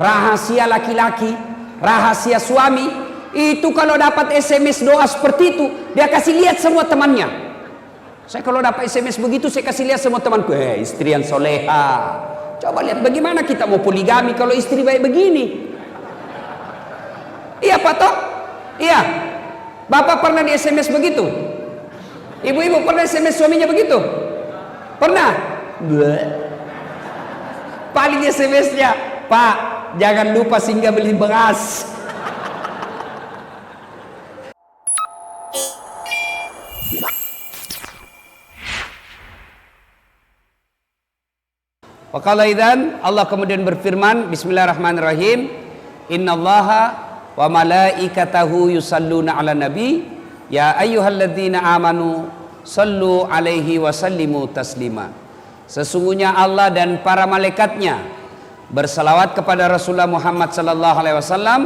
rahasia laki-laki, rahasia suami. Itu kalau dapat SMS doa seperti itu, dia kasih lihat semua temannya. Saya kalau dapat SMS begitu, saya kasih lihat semua temanku, istri yang soleha. Coba lihat bagaimana kita mau poligami kalau istri baik begini. Iya Pak Tok? Iya. Bapak pernah di SMS begitu? Ibu-ibu pernah SMS suaminya begitu? Pernah? Paling SMS-nya, Pak, jangan lupa singgah beli beras. Waqala idzan, Allah kemudian berfirman, bismillahirrahmanirrahim, innallaha wa malaikatahu yusalluna ala nabi ya ayyuhalladzina amanu sallu alaihi wa sallimu taslima. Sesungguhnya Allah dan para malaikatnya bersalawat kepada Rasulullah Muhammad sallallahu alaihi wasallam,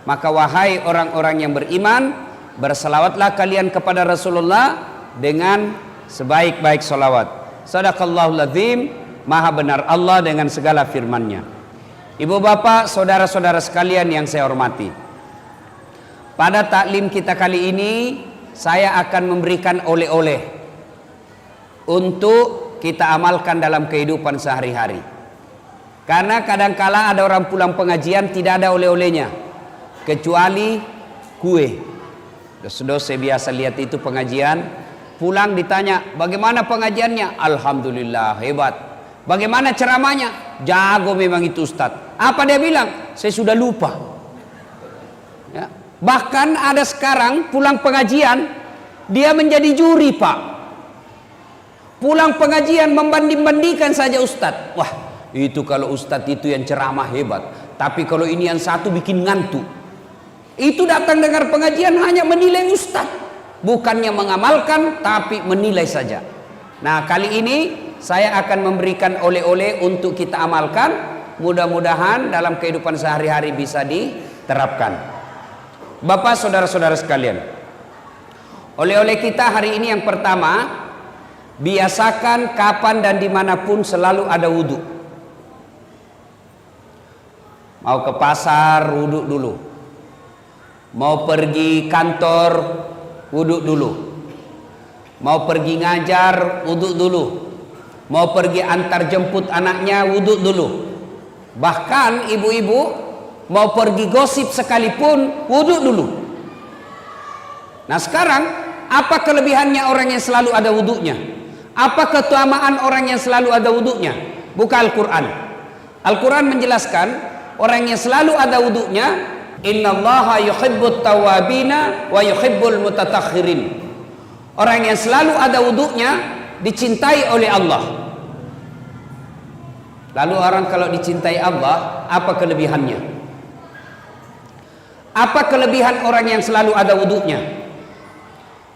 maka wahai orang-orang yang beriman, bersalawatlah kalian kepada Rasulullah dengan sebaik-baik salawat. Sadaqallahul azim, maha benar Allah dengan segala firman-Nya. Ibu bapak, saudara-saudara sekalian yang saya hormati, pada taklim kita kali ini saya akan memberikan oleh-oleh untuk kita amalkan dalam kehidupan sehari-hari. Karena kadangkala ada orang pulang pengajian tidak ada oleh-olehnya kecuali kue. Sudah saya biasa lihat itu pengajian, pulang ditanya bagaimana pengajiannya, alhamdulillah hebat. Bagaimana ceramahnya? Jago memang itu Ustaz. Apa dia bilang? Saya sudah lupa. Ya. Bahkan ada sekarang pulang pengajian dia menjadi juri Pak. Pulang pengajian membanding-bandingkan saja Ustaz. Wah, itu kalau Ustaz itu yang ceramah hebat. Tapi kalau ini yang satu bikin ngantuk. Itu datang dengar pengajian hanya menilai Ustaz. Bukannya mengamalkan tapi menilai saja. Nah kali ini saya akan memberikan oleh-oleh untuk kita amalkan. Mudah-mudahan dalam kehidupan sehari-hari bisa diterapkan. Bapak, saudara-saudara sekalian, oleh-oleh kita hari ini yang pertama, biasakan kapan dan dimanapun selalu ada wudhu. Mau ke pasar, wudhu dulu. Mau pergi kantor, wudhu dulu. Mau pergi ngajar, wudhu dulu. Mau pergi antar jemput anaknya, wudhu dulu. Bahkan ibu-ibu mau pergi gosip sekalipun, wudhu dulu. Nah sekarang apa kelebihannya orang yang selalu ada wudhunya? Apa keutamaan orang yang selalu ada wudhunya? Buka Al-Quran. Al-Quran menjelaskan orang yang selalu ada wudhunya, innallaha yuhibbut tawabina wa yuhibbul mutatakhirin. Orang yang selalu ada wudhunya dicintai oleh Allah. Lalu orang kalau dicintai Allah, apa kelebihannya? Apa kelebihan orang yang selalu ada wudhunya?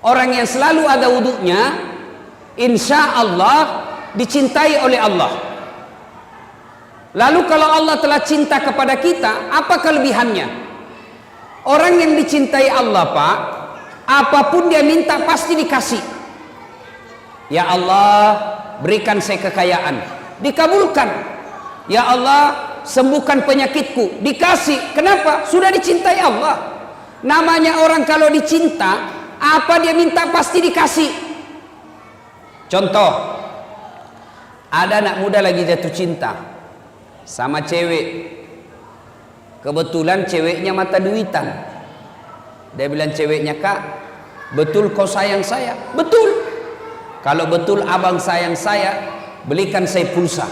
Orang yang selalu ada wudhunya, insya Allah dicintai oleh Allah. Lalu kalau Allah telah cinta kepada kita, apa kelebihannya? Orang yang dicintai Allah Pak, apapun dia minta pasti dikasih. Ya Allah, berikan saya kekayaan, dikabulkan. Ya Allah, sembuhkan penyakitku, dikasih. Kenapa? Sudah dicintai Allah. Namanya orang kalau dicinta, apa dia minta pasti dikasih. Contoh, ada anak muda lagi jatuh cinta sama cewek. Kebetulan ceweknya mata duitan. Dia bilang ceweknya, kak, betul kau sayang saya? Betul. Kalau betul abang sayang saya, belikan saya pulsa.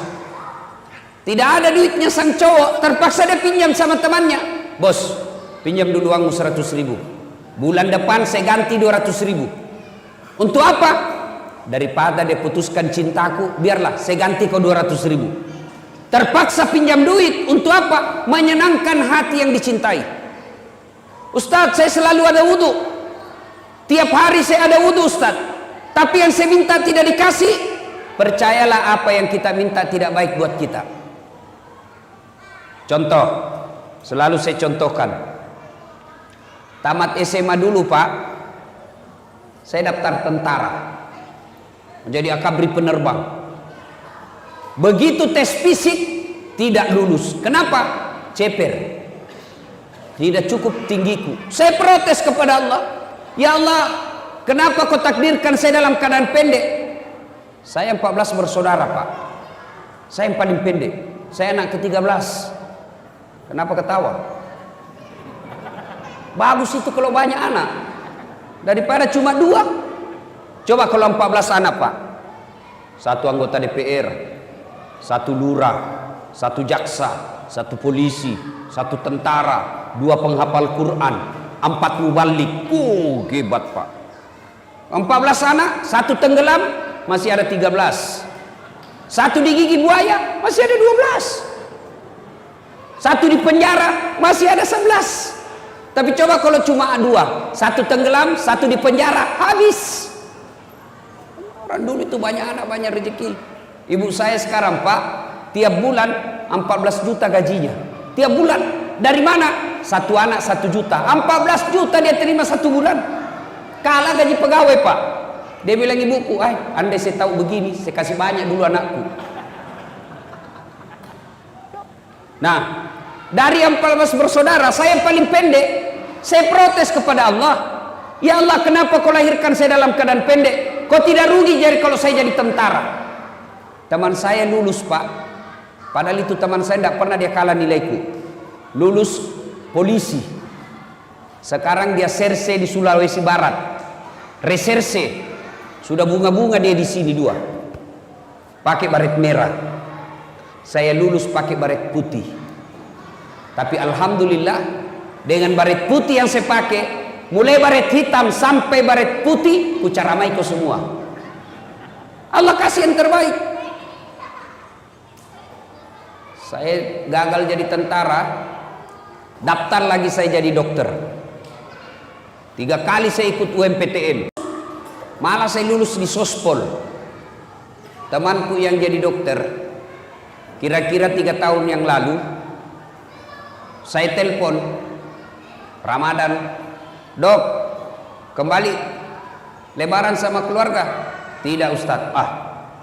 Tidak ada duitnya sang cowok, terpaksa dia pinjam sama temannya. Bos, pinjam dulu uangmu 100.000. Bulan depan saya ganti 200.000. Untuk apa? Daripada dia putuskan cintaku, biarlah saya ganti kau 200.000. Terpaksa pinjam duit. Untuk apa? Menyenangkan hati yang dicintai. Ustadz, saya selalu ada wudhu. Tiap hari saya ada wudhu Ustadz. Tapi yang saya minta tidak dikasih. Percayalah apa yang kita minta tidak baik buat kita. Contoh, selalu saya contohkan. Tamat SMA dulu Pak, saya daftar tentara, menjadi akabri penerbang. Begitu tes fisik tidak lulus. Kenapa? ceper, tidak cukup tinggiku. Saya protes kepada Allah, ya Allah, kenapa kau takdirkan saya dalam keadaan pendek? Saya 14 bersaudara Pak, saya yang paling pendek, saya anak ke-13. Kenapa ketawa? Bagus itu kalau banyak anak daripada cuma 2. Coba kalau 14 anak Pak, 1 anggota DPR, 1 lurah, 1 jaksa, 1 polisi, 1 tentara, 2 penghafal Quran, 4 mubalik. Hebat Pak. 14 anak, 1 tenggelam, masih ada 13. 1 digigit buaya, masih ada 12. 1 di penjara, masih ada 11. Tapi coba kalau cuma 2, 1 tenggelam, 1 di penjara, habis. Orang dulu itu banyak anak, banyak rezeki. Ibu saya sekarang Pak, tiap bulan 14 juta gajinya. Tiap bulan. Dari mana? 1 anak 1 juta. 14 juta dia terima 1 bulan. Kalah gaji pegawai Pak. Dia bilang ibuku, andai saya tahu begini, saya kasih banyak dulu anakku. Nah, dari 14 bersaudara, saya yang paling pendek. Saya protes kepada Allah, ya Allah, kenapa kau lahirkan saya dalam keadaan pendek? Kau tidak rugi jadi kalau saya jadi tentara. Teman saya lulus Pak, padahal itu teman saya tidak pernah dia kalah nilaiku. Lulus polisi, sekarang dia serse di Sulawesi Barat, reserse. Sudah bunga-bunga dia di sini 2, pakai baret merah. Saya lulus pakai baret putih. Tapi alhamdulillah, dengan baret putih yang saya pakai, mulai baret hitam sampai baret putih, ku caramai kau semua. Allah kasih yang terbaik. Saya gagal jadi tentara, daftar lagi saya jadi dokter. 3 kali saya ikut UMPTN, malah saya lulus di Sospol. Temanku yang jadi dokter, kira-kira 3 tahun yang lalu, saya telepon Ramadan, dok, kembali lebaran sama keluarga? Tidak Ustadz.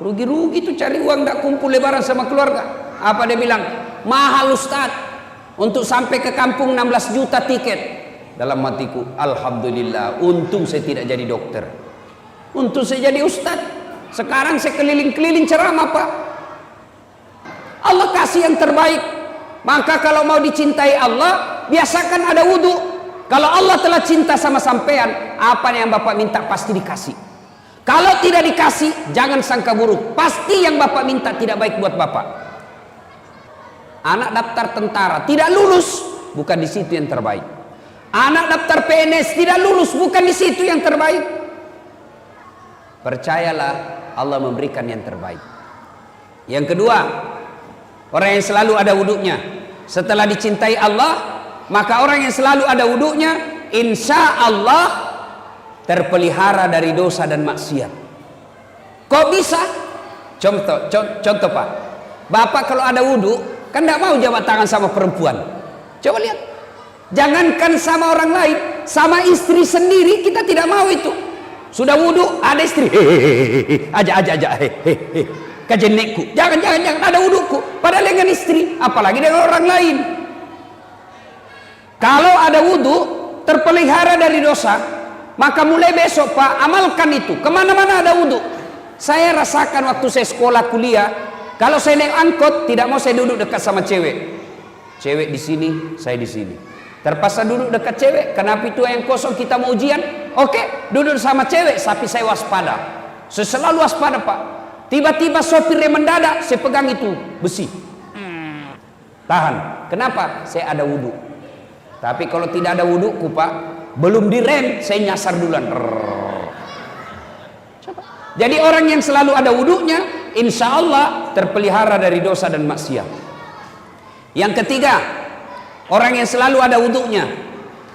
Rugi-rugi tuh cari uang, tidak kumpul lebaran sama keluarga. Apa dia bilang? Mahal Ustadz, untuk sampai ke kampung 16 juta tiket. Dalam hatiku, alhamdulillah, untung saya tidak jadi dokter, untung saya jadi Ustadz. Sekarang saya keliling-keliling ceramah Pak. Allah kasih yang terbaik. Maka kalau mau dicintai Allah, biasakan ada wudhu. Kalau Allah telah cinta sama sampean, apa yang Bapak minta pasti dikasih. Kalau tidak dikasih, jangan sangka buruk. Pasti yang Bapak minta tidak baik buat Bapak. Anak daftar tentara tidak lulus, bukan di situ yang terbaik. Anak daftar PNS tidak lulus, bukan di situ yang terbaik. Percayalah, Allah memberikan yang terbaik. Yang kedua, orang yang selalu ada wudhunya. Setelah dicintai Allah, maka orang yang selalu ada wudhunya, insya Allah terpelihara dari dosa dan maksiat. Kok bisa? Contoh Pak, Bapak kalau ada wudhu, kan tidak mau jabat tangan sama perempuan. Coba lihat, jangankan sama orang lain, sama istri sendiri kita tidak mau itu. Sudah wudhu, ada istri, aja, kajenekku, jangan ada wudhuku, padahal dengan istri, apalagi dengan orang lain. Kalau ada wudhu terpelihara dari dosa, maka mulai besok Pak, amalkan itu. Kemana-mana ada wudhu. Saya rasakan waktu saya sekolah kuliah, kalau saya naik angkot tidak mau saya duduk dekat sama cewek. Cewek di sini, saya di sini. Terpaksa duduk dekat cewek, kenapa itu yang kosong kita mau ujian? Oke, duduk sama cewek, tapi saya waspada. Saya selalu waspada Pak. Tiba-tiba sopirnya mendadak, saya pegang itu besi. Tahan. Kenapa? Saya ada wudhu. Tapi kalau tidak ada wudhuku Pak, belum direm, saya nyasar duluan. Coba. Jadi orang yang selalu ada wudhunya, insya Allah terpelihara dari dosa dan maksiat. Yang ketiga, orang yang selalu ada wudhunya,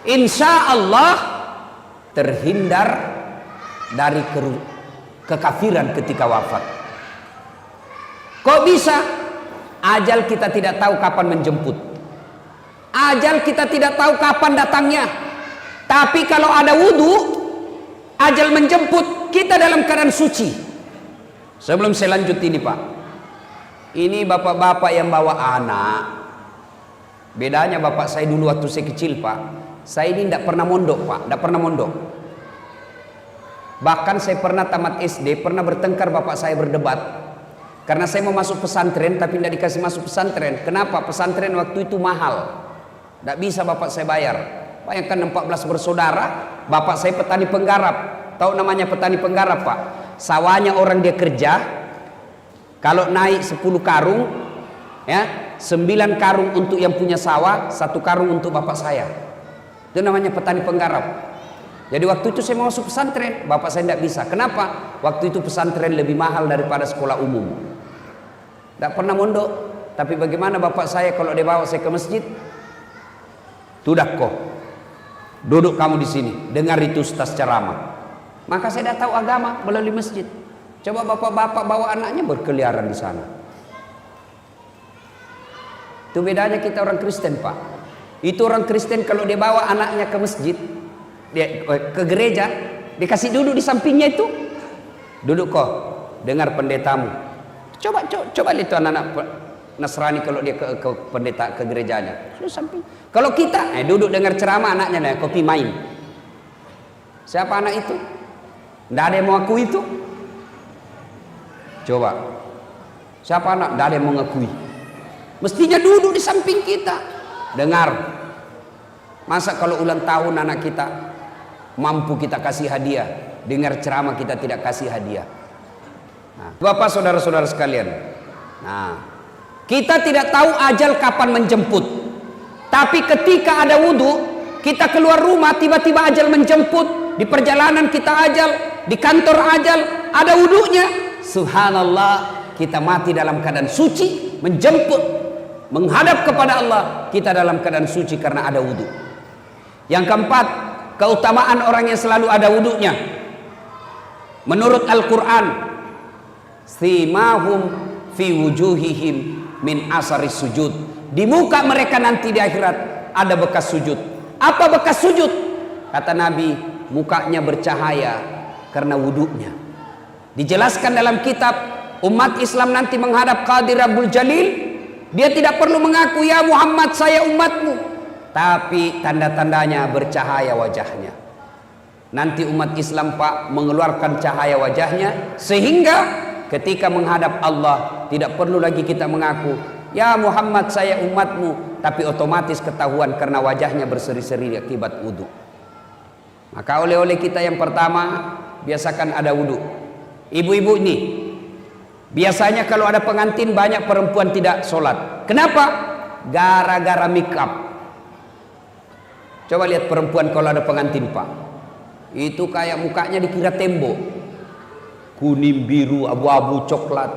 insya Allah terhindar dari kekafiran ketika wafat. Kok bisa? Ajal kita tidak tahu kapan menjemput. Ajal kita tidak tahu kapan datangnya. Tapi kalau ada wudhu, ajal menjemput, kita dalam keadaan suci. Sebelum saya lanjut ini Pak, ini bapak-bapak yang bawa anak, Bedanya bapak saya dulu waktu saya kecil Pak, saya ini tidak pernah mondok Pak, tidak pernah mondok. Bahkan saya pernah tamat SD, pernah bertengkar bapak saya berdebat. Karena saya mau masuk pesantren tapi tidak dikasih masuk pesantren. Kenapa? Pesantren waktu itu mahal. Tidak bisa bapak saya bayar. Bayangkan 14 bersaudara, bapak saya petani penggarap. Tahu namanya petani penggarap Pak? Sawahnya orang dia kerja, kalau naik 10 karung, ya 9 karung untuk yang punya sawah, 1 karung untuk bapak saya. Itu namanya petani penggarap. Jadi waktu itu saya mau masuk pesantren, bapak saya tidak bisa. Kenapa? Waktu itu pesantren lebih mahal daripada sekolah umum. Tidak pernah mondok. Tapi bagaimana bapak saya kalau dia bawa saya ke masjid? Sudah kok, duduk kamu di sini, dengar itu ustaz ceramah. Maka saya dah tahu agama melalui masjid. Coba bapak-bapak bawa anaknya berkeliaran di sana. Itu bedanya kita orang Kristen Pak. Itu orang Kristen kalau dia bawa anaknya ke masjid, dia ke gereja, dikasih duduk di sampingnya itu. Duduk kok, dengar pendetamu. Coba lihat tuh anak-anak Nasrani kalau dia ke pendeta, ke gerejanya. Sudah samping. Kalau kita duduk dengar ceramah, anaknya kopi main. Siapa anak itu? Tidak ada yang mau akui itu. Coba, siapa anak? Tidak ada yang mau ngakui. Mestinya duduk di samping kita, dengar. Masa kalau ulang tahun anak kita mampu kita kasih hadiah, dengar ceramah kita tidak kasih hadiah. Nah, Bapak saudara-saudara sekalian, nah, kita tidak tahu ajal kapan menjemput. Tapi ketika ada wudhu, kita keluar rumah tiba-tiba ajal menjemput. Di perjalanan kita ajal, di kantor ajal, ada wudhunya. Subhanallah, kita mati dalam keadaan suci, menjemput, menghadap kepada Allah, kita dalam keadaan suci karena ada wudhu. Yang keempat, keutamaan orang yang selalu ada wudhunya. Menurut Al-Quran, simahum fi wujuhihim min asari sujud. Di muka mereka nanti di akhirat ada bekas sujud. Apa bekas sujud? Kata Nabi, mukanya bercahaya karena wudhunya. Dijelaskan dalam kitab, umat Islam nanti menghadap Qadir Rabbul Jalil, dia tidak perlu mengaku ya Muhammad saya umatmu, tapi tanda-tandanya bercahaya wajahnya. Nanti umat Islam Pak mengeluarkan cahaya wajahnya, sehingga ketika menghadap Allah tidak perlu lagi kita mengaku ya Muhammad saya umatmu, tapi otomatis ketahuan karena wajahnya berseri-seri akibat wudhu. Maka oleh-oleh kita yang pertama, biasakan ada wudhu. Ibu-ibu ini biasanya kalau ada pengantin banyak perempuan tidak sholat. Kenapa? Gara-gara make up. Coba lihat perempuan kalau ada pengantin Pak, itu kayak mukanya dikira tembok, kuning, biru, abu-abu, coklat,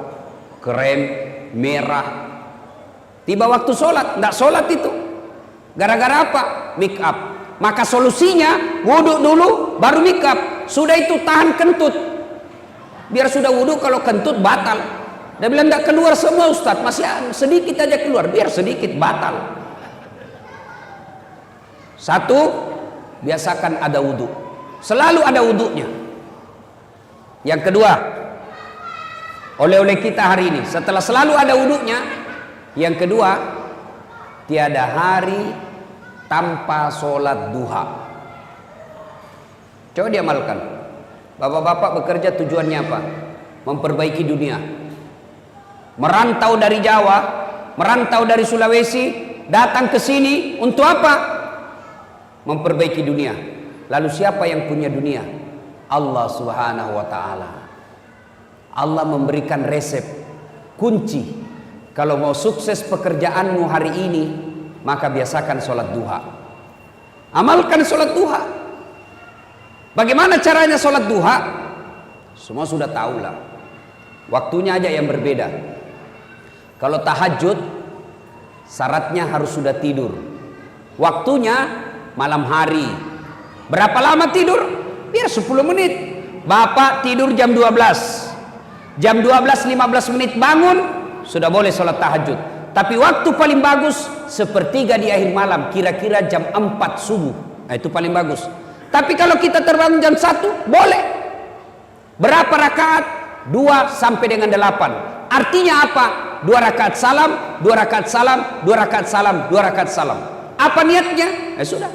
krem, merah. Tiba waktu sholat, tidak sholat itu. Gara-gara apa? Make up. Maka solusinya wudhu dulu, baru make up. Sudah itu tahan kentut. Biar sudah wudhu, kalau kentut batal. Dia bilang tidak keluar semua Ustaz, masih sedikit aja keluar. Biar sedikit batal. Satu, biasakan ada wudhu. Selalu ada wudhunya. Yang kedua, oleh-oleh kita hari ini, setelah selalu ada wudhunya, yang kedua, tiada hari tanpa sholat duha. Coba diamalkan. Bapak-bapak bekerja tujuannya apa? Memperbaiki dunia. Merantau dari Jawa, merantau dari Sulawesi, datang ke sini untuk apa? Memperbaiki dunia. Lalu siapa yang punya dunia? Allah Subhanahu wa ta'ala. Allah memberikan resep, kunci. Kalau mau sukses pekerjaanmu hari ini, maka biasakan sholat duha. Amalkan sholat duha. Bagaimana caranya sholat duha? Semua sudah tahu lah. Waktunya aja yang berbeda. Kalau tahajud, syaratnya harus sudah tidur. Waktunya malam hari. Berapa lama tidur? Biar 10 menit. Bapak tidur jam 12. Jam 12.15 menit bangun, sudah boleh sholat tahajud. Tapi waktu paling bagus sepertiga di akhir malam, kira-kira jam 4 subuh. Nah, itu paling bagus. Tapi kalau kita terbangun jam 1, boleh. Berapa rakaat? 2 sampai dengan 8. Artinya apa? 2 rakaat salam, 2 rakaat salam, 2 rakaat salam, 2 rakaat salam. Apa niatnya? Sudah.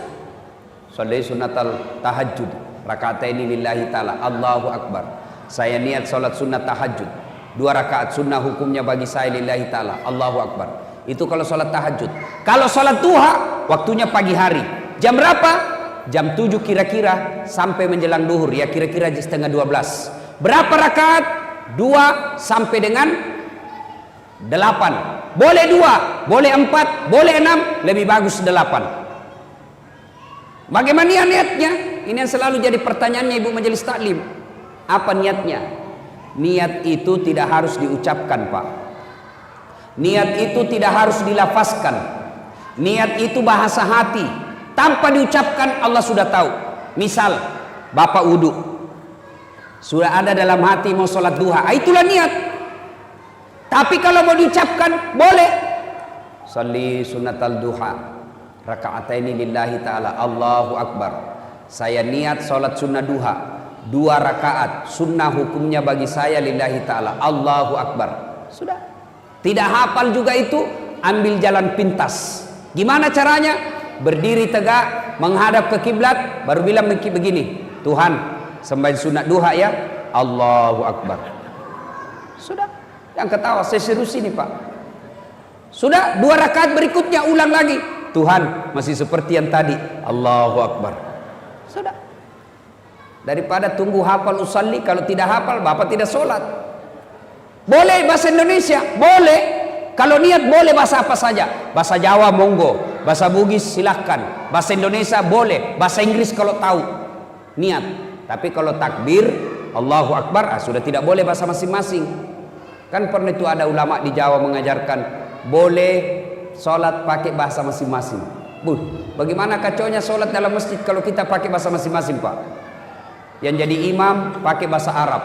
Sholli sunnatal tahajud raka'ataini lillahi ta'ala. Allahu akbar. Saya niat salat sunat tahajud. 2 rakaat sunnah hukumnya bagi saya lillahi ta'ala. Allahu akbar. Itu kalau salat tahajud. Kalau salat duha waktunya pagi hari. Jam berapa? Jam 7 kira-kira sampai menjelang duhur, ya kira-kira setengah 12. Berapa rakaat? 2 sampai dengan 8. Boleh 2, boleh 4, boleh 6, lebih bagus 8. Bagaimana niatnya? Ini yang selalu jadi pertanyaannya ibu majelis taklim. Apa niatnya? Niat itu tidak harus diucapkan, Pak. Niat itu tidak harus dilafazkan. Niat itu bahasa hati. Tanpa diucapkan Allah sudah tahu. Misal Bapak wudhu, sudah ada dalam hati mau sholat duha, itulah niat. Tapi kalau mau diucapkan boleh. Sholli sunatal duha raka'ataini lillahi ta'ala. Allahu akbar. Saya niat sholat sunnah duha 2 rakaat sunnah hukumnya bagi saya lillahi ta'ala. Allahu akbar. Sudah. Tidak hafal juga itu, ambil jalan pintas. Gimana caranya? Berdiri tegak menghadap ke kiblat, baru bilang begini, Tuhan sembahyang sunat duha ya, Allahu akbar. Sudah. Yang ketawa saya serius ini, Pak. Sudah. 2 rakaat berikutnya ulang lagi, Tuhan masih seperti yang tadi, Allahu akbar. Sudah. Daripada tunggu hafal usalli, kalau tidak hafal Bapak tidak sholat. Boleh bahasa Indonesia, boleh. Kalau niat boleh bahasa apa saja. Bahasa Jawa monggo, bahasa Bugis silahkan, bahasa Indonesia boleh, bahasa Inggris kalau tahu niat. Tapi kalau takbir Allahu akbar, sudah tidak boleh bahasa masing-masing. Kan pernah itu ada ulama di Jawa mengajarkan boleh sholat pakai bahasa masing-masing. Bagaimana kacaunya sholat dalam masjid kalau kita pakai bahasa masing-masing, Pak? Yang jadi imam pakai bahasa Arab,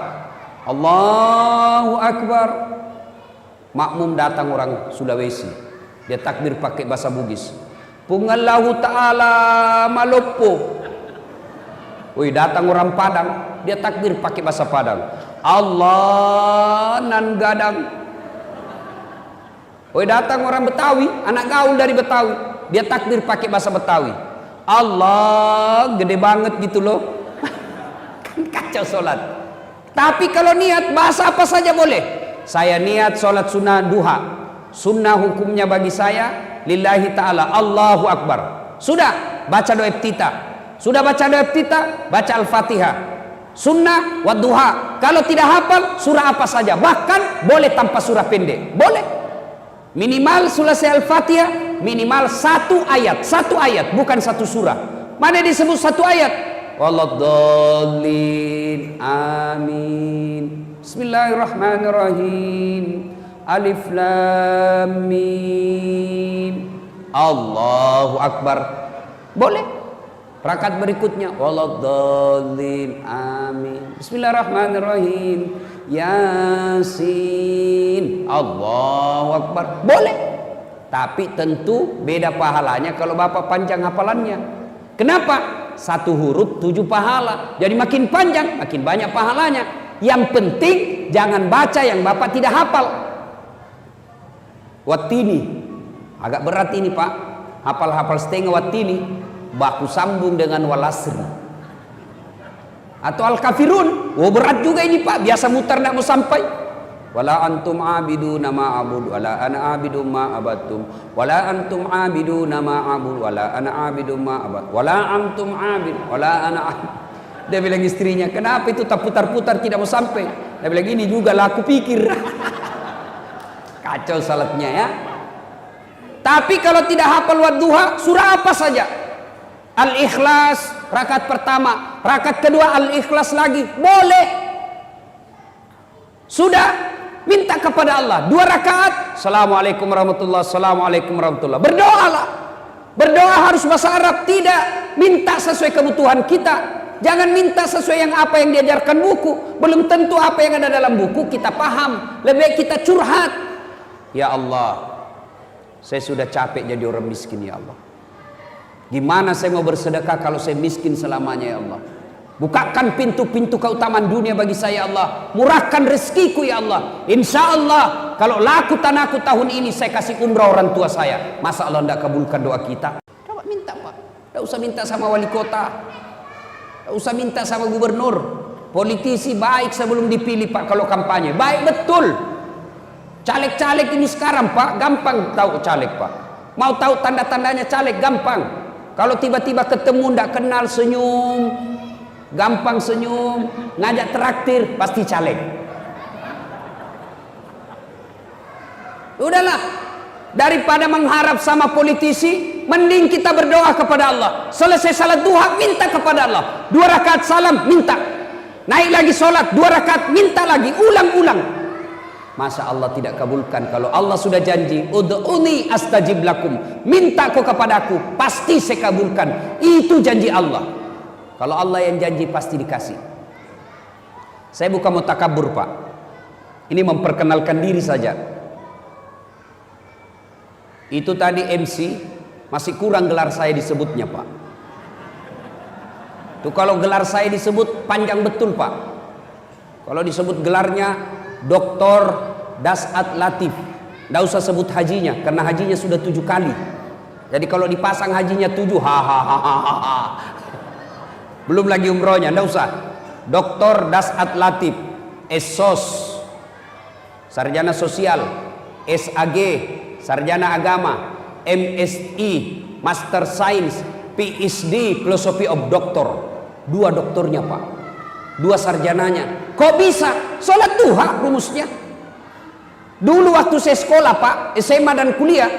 Allahu akbar. Makmum datang orang Sulawesi, dia takbir pakai bahasa Bugis, Pungallahu ta'ala malopo. Woi, datang orang Padang, dia takbir pakai bahasa Padang, Allah nan gadang. Woi, datang orang Betawi, anak gaul dari Betawi, dia takbir pakai bahasa Betawi, Allah gede banget gitu loh. Kan kacau sholat. Tapi kalau niat bahasa apa saja boleh. Saya niat sholat sunnah duha, sunnah hukumnya bagi saya lillahi ta'ala, Allahu akbar. Sudah baca doa iftitah. Sudah baca doa iftitah, baca al-fatihah, sunnah wa duha. Kalau tidak hafal surah apa saja, bahkan boleh tanpa surah pendek, boleh. Minimal selesai al-fatihah, minimal 1 ayat, 1 ayat, bukan 1 surah. Mana disebut 1 ayat? Waladhdallin, amin. Bismillahirrahmanirrahim. Alif lam mim. Allahu akbar. Boleh. Rakaat berikutnya waladhdallin, amin. Bismillahirrahmanirrahim. Yasin. Allahu akbar. Boleh. Tapi tentu beda pahalanya kalau Bapak panjang hafalannya. Kenapa? 1 huruf 7 pahala. Jadi makin panjang makin banyak pahalanya. Yang penting jangan baca yang Bapak tidak hafal. Wattini agak berat ini, Pak. Hafal-hafal setengah wattini, baku sambung dengan walasri. Atau al-kafirun, berat juga ini, Pak. Biasa mutar tidak mau sampai. Wala antum abiduna ma abud wala ana abidu ma abattum wala antum abiduna ma abud wala ana abidu ma abad wala antum abid wala ana abid. Dia bilang istrinya, kenapa itu tak putar-putar tidak mau sampai? Dia bilang, ini juga lah aku pikir. Kacau salatnya ya. Tapi kalau tidak hafal wadduha, surah apa saja. Al-Ikhlas, rakaat pertama. Rakaat kedua Al-Ikhlas lagi. Boleh. Sudah, minta kepada Allah. 2 rakaat. Assalamualaikum warahmatullahi wabarakatuh. Assalamualaikum warahmatullahi wabarakatuh. Berdoalah. Berdoa harus bahasa Arab. Tidak. Minta sesuai kebutuhan kita. Jangan minta sesuai yang apa yang diajarkan buku. Belum tentu apa yang ada dalam buku kita paham. Lebih baik kita curhat. Ya Allah, saya sudah capek jadi orang miskin ya Allah. Gimana saya mau bersedekah kalau saya miskin selamanya ya Allah. Bukakan pintu-pintu keutamaan dunia bagi saya ya Allah. Murahkan rezekiku ya Allah. Insya Allah kalau laku tanahku tahun ini saya kasih umrah orang tua saya. Masa Allah tidak kabulkan doa kita? Coba minta Pak. Tidak usah minta sama wali kota, tidak usah minta sama gubernur. Politisi baik sebelum dipilih Pak kalau kampanye. Baik betul. Caleg-caleg ini sekarang Pak, gampang tahu caleg Pak. Mau tahu tanda-tandanya caleg gampang. Kalau tiba-tiba ketemu tidak kenal senyum, gampang senyum, ngajak traktir pasti caleg. Udahlah, daripada mengharap sama politisi, mending kita berdoa kepada Allah. Selesai salat duha, minta kepada Allah. 2 rakaat salam, minta. Naik lagi sholat, 2 rakaat, minta lagi, ulang-ulang. Masa Allah tidak kabulkan? Kalau Allah sudah janji, ud'uni astajib lakum, minta kau kepadaku, pasti saya kabulkan. Itu janji Allah. Kalau Allah yang janji pasti dikasih. Saya bukan mau takabur Pak, ini memperkenalkan diri saja. Itu tadi MC masih kurang gelar saya disebutnya Pak. Tuh kalau gelar saya disebut panjang betul Pak. Kalau disebut gelarnya Doktor Dasat Latif, tidak usah sebut hajinya karena hajinya sudah 7 kali. Jadi kalau dipasang hajinya 7, hahaha. Belum lagi umrohnya, tidak usah. Doktor Dasat Latif, SOS, Sarjana Sosial, SAG, Sarjana Agama, MSI, Master Science, PhD, Philosophy of Doctor. 2 doktornya Pak, 2 sarjananya. Kok bisa? Sholat duha rumusnya. Dulu waktu saya sekolah Pak, SMA dan kuliah,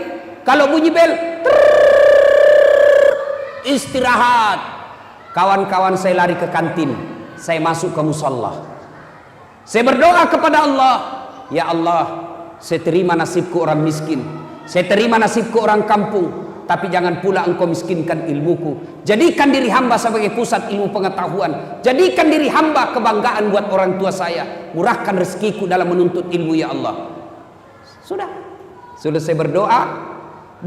kalau bunyi bel, istirahat. Kawan-kawan saya lari ke kantin, saya masuk ke musalla. Saya berdoa kepada Allah, ya Allah, saya terima nasibku orang miskin, saya terima nasibku orang kampung, tapi jangan pula engkau miskinkan ilmuku. Jadikan diri hamba sebagai pusat ilmu pengetahuan, jadikan diri hamba kebanggaan buat orang tua saya, murahkan rezekiku dalam menuntut ilmu ya Allah. Sudah saya berdoa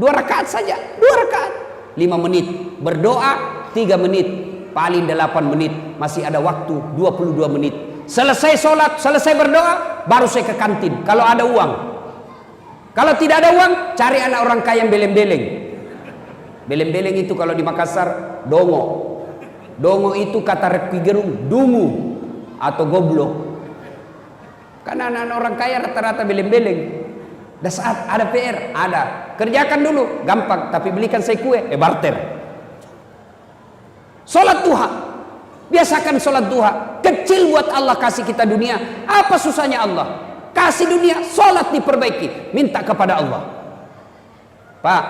2 rakaat saja, 2 rakaat 5 menit, berdoa 3 menit, paling 8 menit, masih ada waktu 22 menit. Selesai sholat, selesai berdoa, baru saya ke kantin kalau ada uang. Kalau tidak ada uang, cari anak orang kaya yang beleng-beleng. Beleng-beleng itu kalau di Makassar dongo. Dongo itu kata Rocky Gerung dungu atau goblok. Karena anak-anak orang kaya rata-rata beleng-beleng. Dan saat ada PR, ada. Kerjakan dulu, gampang, tapi belikan saya kue, barter. Sholat duha. Biasakan sholat duha. Kecil buat Allah kasih kita dunia. Apa susahnya Allah? Kasih dunia, sholat diperbaiki. Minta kepada Allah. Pak,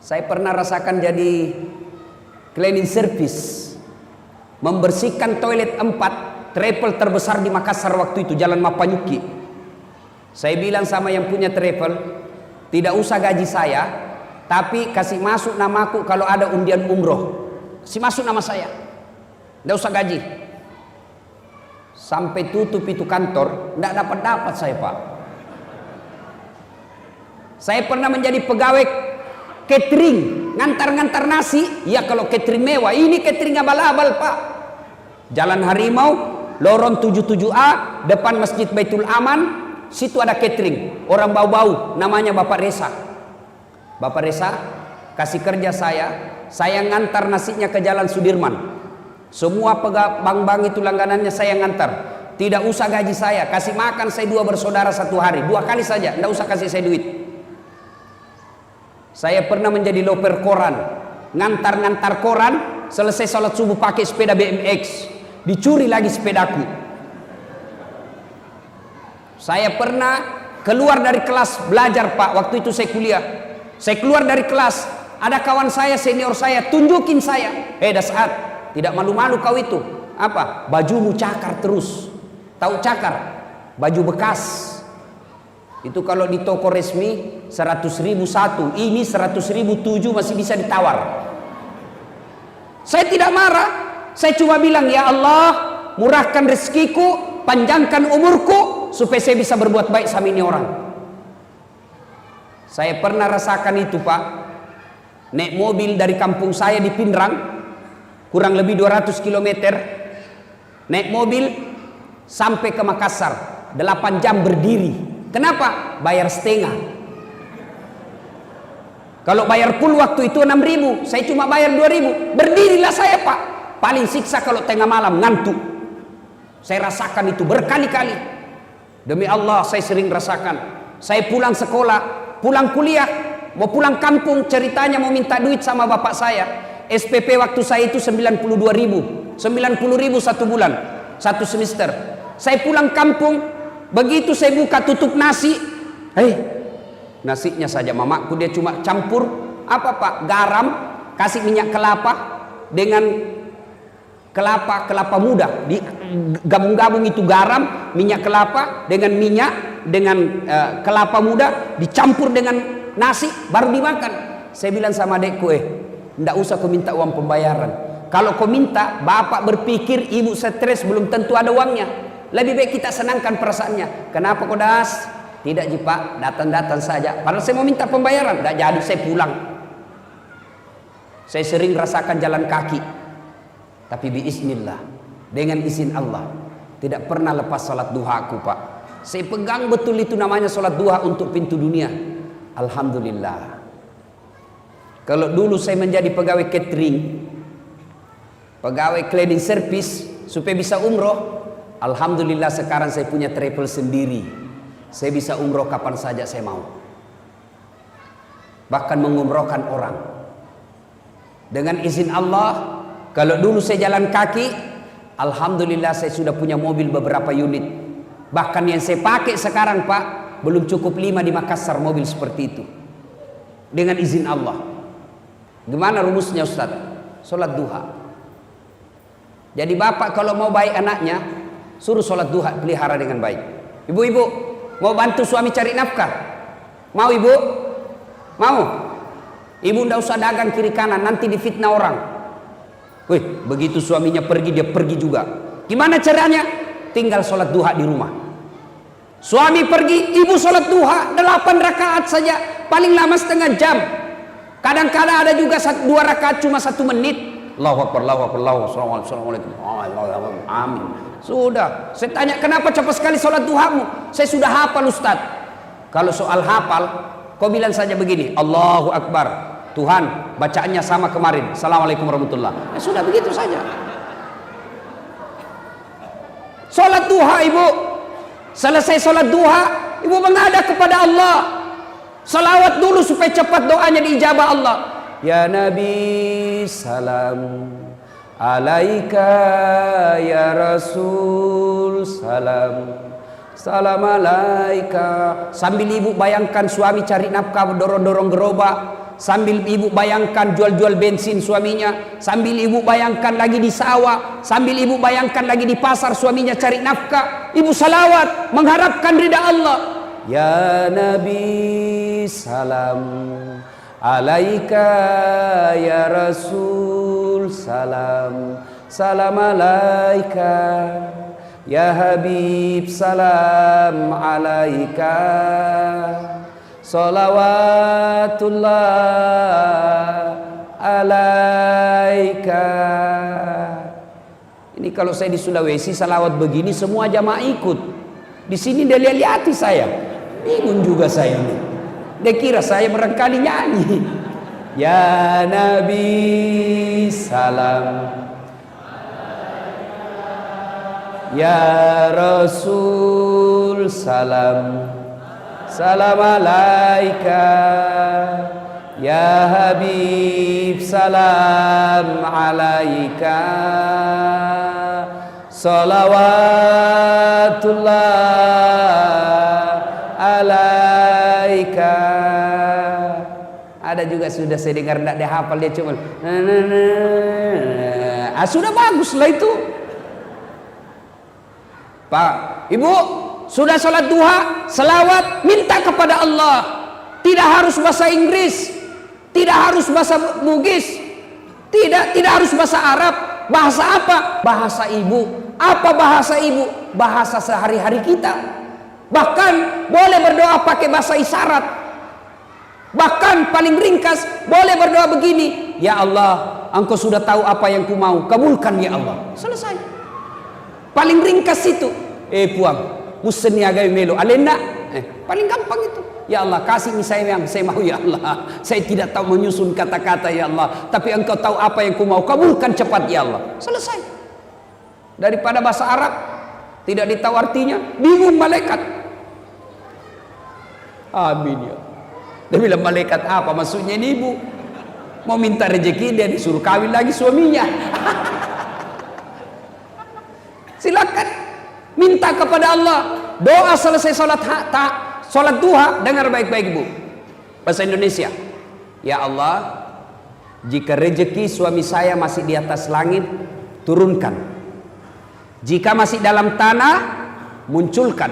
saya pernah rasakan jadi cleaning service, membersihkan toilet 4 travel terbesar di Makassar waktu itu, Jalan Mapanyuki. Saya bilang sama yang punya travel, tidak usah gaji saya, tapi kasih masuk namaku kalau ada undian umroh. Kasih masuk nama saya, tidak usah gaji. Sampai tutup itu kantor, tidak dapat saya Pak. Saya pernah menjadi pegawai catering, ngantar-ngantar nasi. Ya kalau catering mewah, ini catering abal-abal Pak. Jalan Harimau, lorong 77A, depan Masjid Baitul Aman, situ ada catering. Orang bau-bau, namanya Bapak Resa. Bapak Resa kasih kerja saya ngantar nasinya ke Jalan Sudirman. Semua bank-bank itu langganannya saya ngantar. Tidak usah gaji saya, kasih makan saya 2 bersaudara 1 hari, 2 kali saja, tidak usah kasih saya duit. Saya pernah menjadi loper koran, ngantar-ngantar koran, selesai sholat subuh pakai sepeda BMX, dicuri lagi sepedaku. Saya pernah keluar dari kelas belajar Pak, waktu itu saya kuliah. Saya keluar dari kelas, ada kawan saya, senior saya, tunjukin saya. Dasat, tidak malu-malu kau itu. Apa? Bajumu cakar terus. Tahu cakar? Baju bekas. Itu kalau di toko resmi 100.000 satu, ini 100.000 7 masih bisa ditawar. Saya tidak marah, saya cuma bilang ya Allah, murahkan rezekiku, panjangkan umurku supaya saya bisa berbuat baik sama ini orang. Saya pernah rasakan itu Pak. Naik mobil dari kampung saya di Pindrang, kurang lebih 200 km. Naik mobil sampai ke Makassar, 8 jam berdiri. Kenapa? Bayar setengah. Kalau bayar full waktu itu 6.000, saya cuma bayar 2.000. Berdirilah saya Pak. Paling siksa kalau tengah malam ngantuk. Saya rasakan itu berkali-kali. Demi Allah saya sering rasakan. Saya pulang sekolah, pulang kuliah, mau pulang kampung, ceritanya mau minta duit sama bapak saya. SPP waktu saya itu 92.000, 90.000 satu bulan, satu semester. Saya pulang kampung, begitu saya buka tutup nasi, nasinya saja mamaku dia cuma campur apa Pak? Garam, kasih minyak kelapa dengan kelapa muda, gabung-gabung itu garam, minyak kelapa dengan minyak dengan kelapa muda dicampur dengan nasi baru dimakan. Saya bilang sama adekku, ndak usah kau minta uang pembayaran. Kalau kau minta, bapak berpikir ibu stres belum tentu ada uangnya. Lebih baik kita senangkan perasaannya. Kenapa kau das? Tidak ji Pak, datang-datang saja. Padahal saya mau minta pembayaran, tidak jadi saya pulang. Saya sering rasakan jalan kaki. Tapi biiznillah, dengan izin Allah, tidak pernah lepas salat duha aku Pak. Saya pegang betul itu namanya salat duha untuk pintu dunia. Alhamdulillah. Kalau dulu saya menjadi pegawai catering, pegawai cleaning service supaya bisa umroh, alhamdulillah sekarang saya punya travel sendiri. Saya bisa umroh kapan saja saya mau. Bahkan mengumrohkan orang. Dengan izin Allah. Kalau dulu saya jalan kaki, alhamdulillah saya sudah punya mobil beberapa unit. Bahkan yang saya pakai sekarang Pak, belum cukup 5 di Makassar mobil seperti itu. Dengan izin Allah. Gimana rumusnya Ustaz? Sholat duha. Jadi bapak kalau mau baik anaknya, suruh sholat duha, pelihara dengan baik. Ibu-ibu, mau bantu suami cari nafkah? Mau ibu? Mau? Ibu ndak usah dagang kiri kanan, nanti difitnah orang. Wih, begitu suaminya pergi, dia pergi juga. Gimana caranya? Tinggal sholat duha di rumah. Suami pergi, ibu sholat duha 8 rakaat saja, paling lama setengah jam. Kadang-kadang ada juga 2 rakaat cuma 1 menit. Allahu Akbar, Allahu Akbar, Allahu Akbar, Assalamualaikum. Amin. Sudah. Saya tanya kenapa cepat sekali sholat duhamu? Saya sudah hafal Ustaz. Kalau soal hafal, kau bilang saja begini, Allahu Akbar. Tuhan, bacaannya sama kemarin. Assalamualaikum warahmatullahi. Ya sudah begitu saja. Sholat duha ibu. Selesai sholat duha, ibu menghadap kepada Allah. Salawat dulu supaya cepat doanya diijabah Allah. Ya Nabi salam alaika, ya Rasul salam, salam alaika. Sambil ibu bayangkan suami cari nafkah dorong-dorong gerobak, sambil ibu bayangkan jual-jual bensin suaminya, sambil ibu bayangkan lagi di sawah, sambil ibu bayangkan lagi di pasar suaminya cari nafkah, ibu salawat mengharapkan ridha Allah. Ya Nabi salam alaika, ya Rasul salam, salam alaika, ya Habib salam alaika, salawatullah alaika. Ini kalau saya di Sulawesi salawat begini semua jamaah ikut. Di sini dia lihat-lihati saya. Bingung juga saya ini. Dia kira saya barangkali nyanyi. Ya Nabi salam, ya Rasul salam, salam alaika, ya Habib salam alaika, salawatullah alaika. Ada juga sudah saya dengar tidak dia hafal, dia cuma sudah bagus lah itu. Pak, ibu sudah sholat duha, selawat, minta kepada Allah. Tidak harus bahasa Inggris, tidak harus bahasa Bugis, tidak harus bahasa Arab. Bahasa apa? Bahasa ibu. Apa bahasa ibu? Bahasa sehari-hari kita. Bahkan boleh berdoa pakai bahasa isyarat. Bahkan paling ringkas boleh berdoa begini, ya Allah, Engkau sudah tahu apa yang ku mau, kabulkan ya Allah. Selesai. Paling ringkas itu. Puang, musen ni agak melo. Alena Paling gampang itu. Ya Allah, kasih saya yang saya mau ya Allah. Saya tidak tahu menyusun kata-kata ya Allah, tapi Engkau tahu apa yang ku mau. Kabulkan cepat ya Allah. Selesai. Daripada bahasa Arab tidak ditahu artinya, bingung malaikat. Amin ya. Dia bilang, malaikat apa maksudnya ini ibu? Mau minta rezeki, dia disuruh kawin lagi suaminya. Silakan minta kepada Allah. Doa selesai sholat duha, dengar baik-baik bu. Bahasa Indonesia. Ya Allah, jika rezeki suami saya masih di atas langit, turunkan. Jika masih dalam tanah, munculkan.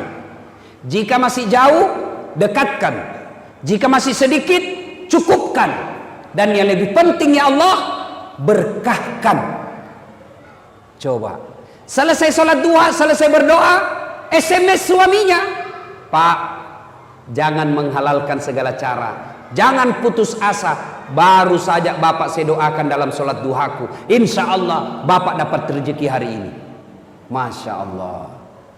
Jika masih jauh, dekatkan. Jika masih sedikit, cukupkan. Dan yang lebih penting ya Allah, berkahkan. Coba. Selesai sholat duha, selesai berdoa, SMS suaminya. Pak, jangan menghalalkan segala cara. Jangan putus asa. Baru saja Bapak saya doakan dalam sholat duhaku. Insya Allah Bapak dapat rezeki hari ini. Masya Allah.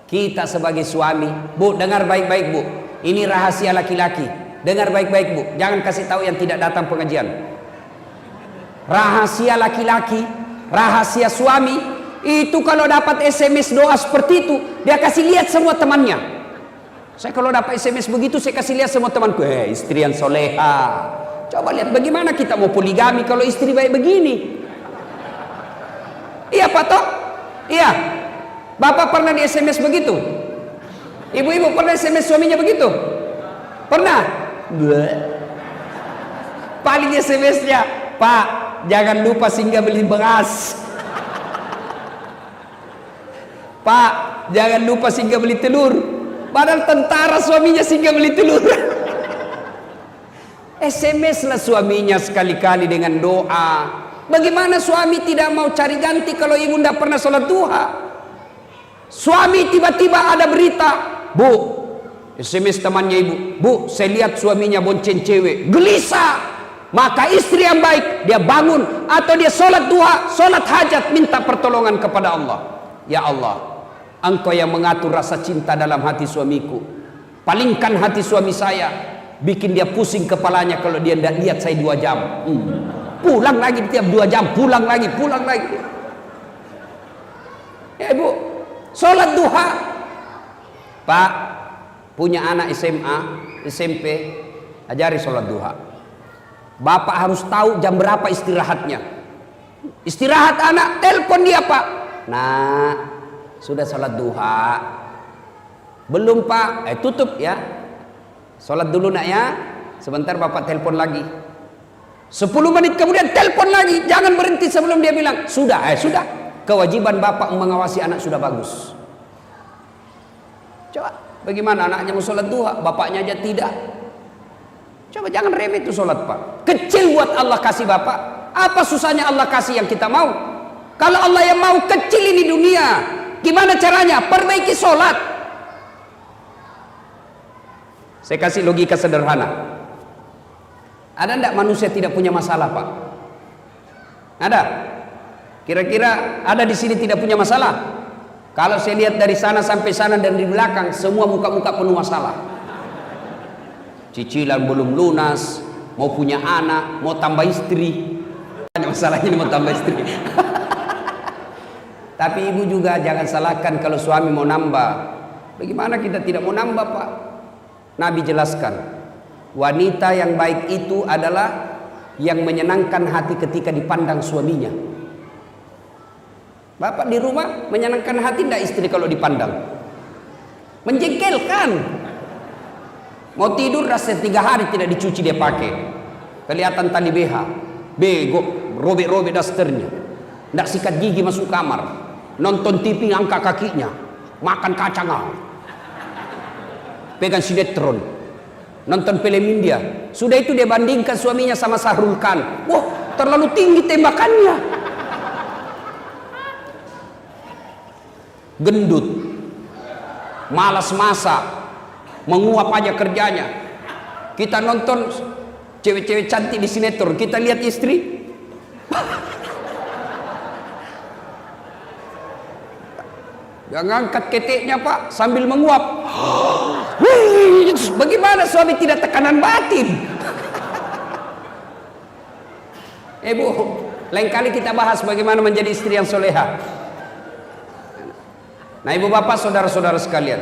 Kita sebagai suami, bu, dengar baik-baik bu. Ini rahasia laki-laki. Dengar baik-baik bu, jangan kasih tahu yang tidak datang pengajian. Rahasia laki-laki, rahasia suami, itu kalau dapat SMS doa seperti itu, dia kasih lihat semua temannya. Saya kalau dapat SMS begitu, saya kasih lihat semua temanku. Istri yang soleha. Coba lihat bagaimana kita mau poligami kalau istri baik begini. Iya Pak Tok? Iya. Bapak pernah di SMS begitu? Ibu-ibu pernah SMS suaminya begitu? Pernah? Paling SMS-nya, Pak, jangan lupa singgah beli beras. Pak, jangan lupa singgah beli telur. Padahal tentara suaminya singgah beli telur. SMS lah suaminya sekali-kali dengan doa. Bagaimana suami tidak mau cari ganti kalau ibu tidak pernah sholat duha? Suami tiba-tiba ada berita, bu, SMS temannya ibu, bu, saya lihat suaminya bonceng cewek, gelisah. Maka istri yang baik, dia bangun atau dia sholat duha, sholat hajat, minta pertolongan kepada Allah. Ya Allah, Engkau yang mengatur rasa cinta dalam hati suamiku. Palingkan hati suami saya, bikin dia pusing kepalanya kalau dia tidak lihat saya 2 jam. Pulang lagi tiap 2 jam, pulang lagi, pulang lagi. Ya ibu, sholat duha. Pak, punya anak SMA, SMP, ajari sholat duha. Bapak harus tahu jam berapa istirahatnya. Istirahat anak, telepon dia Pak. Nah, sudah sholat duha? Belum Pak? Tutup ya. Sholat dulu nak ya. Sebentar Bapak telepon lagi. 10 menit kemudian telepon lagi. Jangan berhenti sebelum dia bilang sudah. Sudah. Kewajiban Bapak mengawasi anak sudah bagus. Coba, bagaimana anaknya mau sholat duha, bapaknya aja tidak. Coba jangan remeh itu sholat Pak. Kecil buat Allah kasih Bapak. Apa susahnya Allah kasih yang kita mau? Kalau Allah yang mau kecil ini dunia, gimana caranya? Perbaiki sholat. Saya kasih logika sederhana. Ada enggak manusia tidak punya masalah Pak? Ada? Kira-kira ada di sini tidak punya masalah? Kalau saya lihat dari sana sampai sana dan di belakang, semua muka-muka penuh masalah. Cicilan belum lunas, mau punya anak, mau tambah istri. Masalahnya mau tambah istri. Tapi ibu juga jangan salahkan kalau suami mau nambah. Bagaimana kita tidak mau nambah Pak? Nabi jelaskan, wanita yang baik itu adalah yang menyenangkan hati ketika dipandang suaminya. Bapak di rumah menyenangkan hati tidak istri kalau dipandang? Menjengkelkan. Mau tidur rasa 3 hari tidak dicuci dia pakai. Kelihatan tali BH. Bego, robek-robek dasternya. Tidak sikat gigi masuk kamar. Nonton TV angkat kakinya. Makan kacang. Pegang sinetron. Nonton film India. Sudah itu dia bandingkan suaminya sama Sahrul Khan. Wah, terlalu tinggi tembakannya. Gendut, malas masak, menguap aja kerjanya. Kita nonton cewek-cewek cantik di sinetron, kita lihat istri yang ngangkat keteknya Pak sambil menguap. Bagaimana suami tidak tekanan batin? Bu, lain kali kita bahas bagaimana menjadi istri yang soleha. Nah, ibu bapak, saudara-saudara sekalian,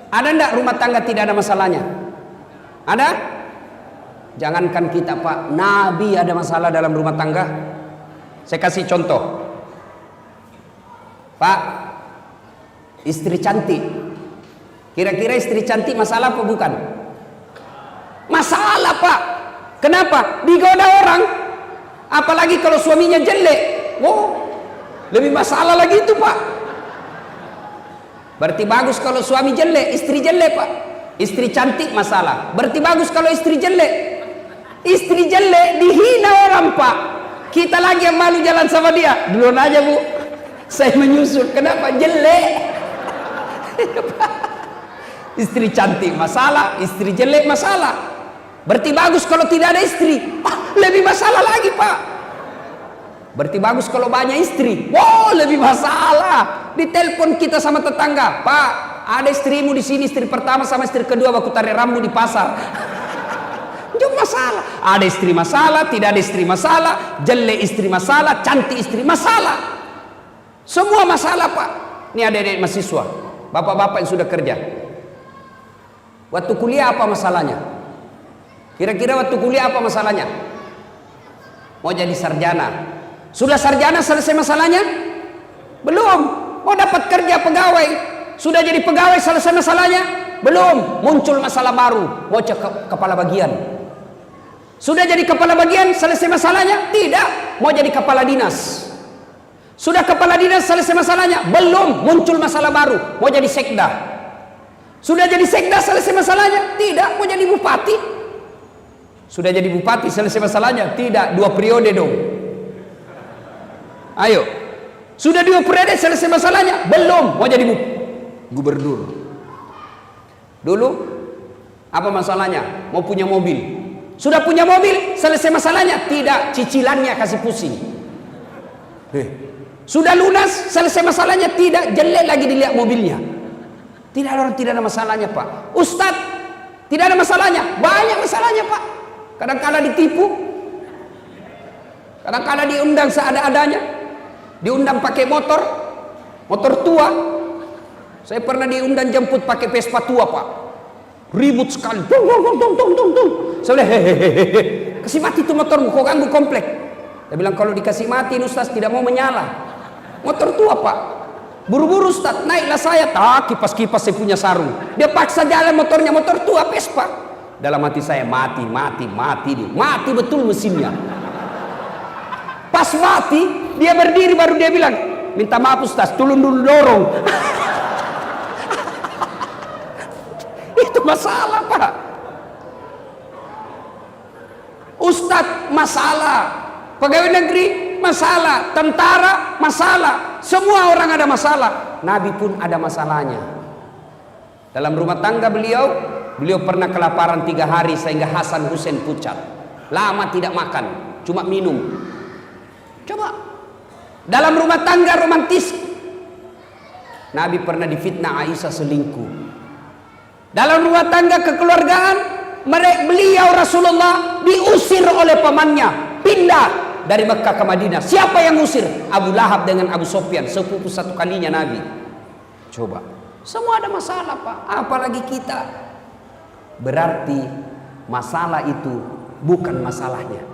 ada enggak rumah tangga tidak ada masalahnya? Ada? Jangankan kita, Pak, Nabi ada masalah dalam rumah tangga. Saya kasih contoh. Pak, istri cantik. Kira-kira istri cantik masalah apa bukan? Masalah, Pak. Kenapa? Digoda orang. Apalagi kalau suaminya jelek. Wow, lebih masalah lagi itu, Pak. Berarti bagus kalau suami jelek, istri jelek, Pak. Istri cantik masalah. Berarti bagus kalau istri jelek. Istri jelek dihina orang, Pak. Kita lagi yang malu jalan sama dia. Duluan aja, Bu. Saya menyusul. Kenapa? Jelek. Istri cantik masalah, istri jelek masalah. Berarti bagus kalau tidak ada istri. Lebih masalah lagi, Pak. Berarti bagus kalau banyak istri. Wow, lebih masalah. Ditelepon kita sama tetangga, Pak, ada istrimu di sini, istri pertama sama istri kedua baku tarik rambut di pasar. Itu masalah. Ada istri masalah, tidak ada istri masalah, jelek istri masalah, cantik istri masalah. Semua masalah, Pak. Ini adik-adik mahasiswa, bapak-bapak yang sudah kerja. Waktu kuliah apa masalahnya? Kira-kira waktu kuliah apa masalahnya? Mau jadi sarjana. Sudah sarjana selesai masalahnya? Belum. Mau dapat kerja pegawai. Sudah jadi pegawai selesai masalahnya? Belum. Muncul masalah baru. Mau kepala bagian. Sudah jadi kepala bagian selesai masalahnya? Tidak. Mau jadi kepala dinas. Sudah kepala dinas selesai masalahnya? Belum. Muncul masalah baru. Mau jadi sekda. Sudah jadi sekda selesai masalahnya? Tidak. Mau jadi bupati. Sudah jadi bupati selesai masalahnya? Tidak. 2 periode dong. Ayo. Sudah 2 periode selesai masalahnya? Belum. Mau jadi gubernur. Dulu apa masalahnya? Mau punya mobil. Sudah punya mobil selesai masalahnya? Tidak. Cicilannya kasih pusing. Sudah lunas selesai masalahnya? Tidak. Jelek lagi dilihat mobilnya. Tidak ada masalahnya, Pak. Ustadz, tidak ada masalahnya. Banyak masalahnya, Pak. Kadang-kala ditipu, kadang-kala diundang seada-adanya, diundang pakai motor tua. Saya pernah diundang jemput pakai Vespa tua, Pak. Ribut sekali. Tung. Saya bilang, hehehe, kasih mati itu motormu, kau ganggu komplek. Dia bilang, kalau dikasih mati, Ustaz tidak mau menyala. Motor tua, Pak. Buru-buru, Ustaz, naiklah saya. Tak, kipas-kipas saya punya sarung. Dia paksa jalan motornya, motor tua Vespa. Dalam hati saya, mati dia. Mati betul mesinnya. Pas mati, dia berdiri baru dia bilang, minta maaf Ustaz, tolong dulu dorong. Itu masalah, Pak. Ustaz masalah, pegawai negeri masalah, tentara masalah, semua orang ada masalah. Nabi pun ada masalahnya. Dalam rumah tangga beliau pernah kelaparan 3 hari sehingga Hasan Hussein pucat. Lama tidak makan, cuma minum. Coba. Dalam rumah tangga romantis, Nabi pernah difitnah Aisyah selingkuh. Dalam rumah tangga kekeluargaan, beliau Rasulullah diusir oleh pamannya, pindah dari Mekah ke Madinah. Siapa yang usir? Abu Lahab dengan Abu Sufyan, sepupu satu kalinya Nabi. Coba. Semua ada masalah, Pak. Apalagi kita. Berarti masalah itu bukan masalahnya.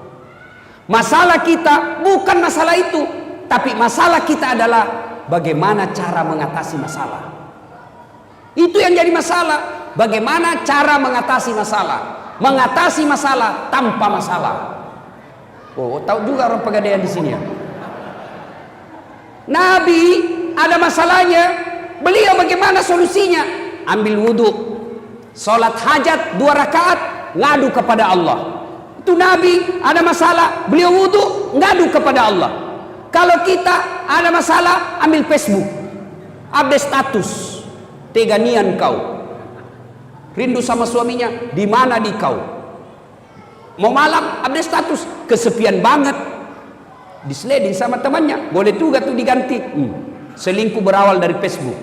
Masalah kita bukan masalah itu, tapi masalah kita adalah bagaimana cara mengatasi masalah. Itu yang jadi masalah. Bagaimana cara mengatasi masalah? Mengatasi masalah tanpa masalah. Oh, tahu juga orang Pegadaian di sini ya. Nabi ada masalahnya, beliau bagaimana solusinya? Ambil wudhu, sholat hajat 2 rakaat, ngadu kepada Allah. Itu Nabi ada masalah, beliau wudhu, ngadu kepada Allah. Kalau kita ada masalah, ambil Facebook, update status, teganian kau, rindu sama suaminya, di mana di kau? Mau malam, update status, kesepian banget, disleding sama temannya, boleh juga tuh diganti. Selingkuh berawal dari Facebook.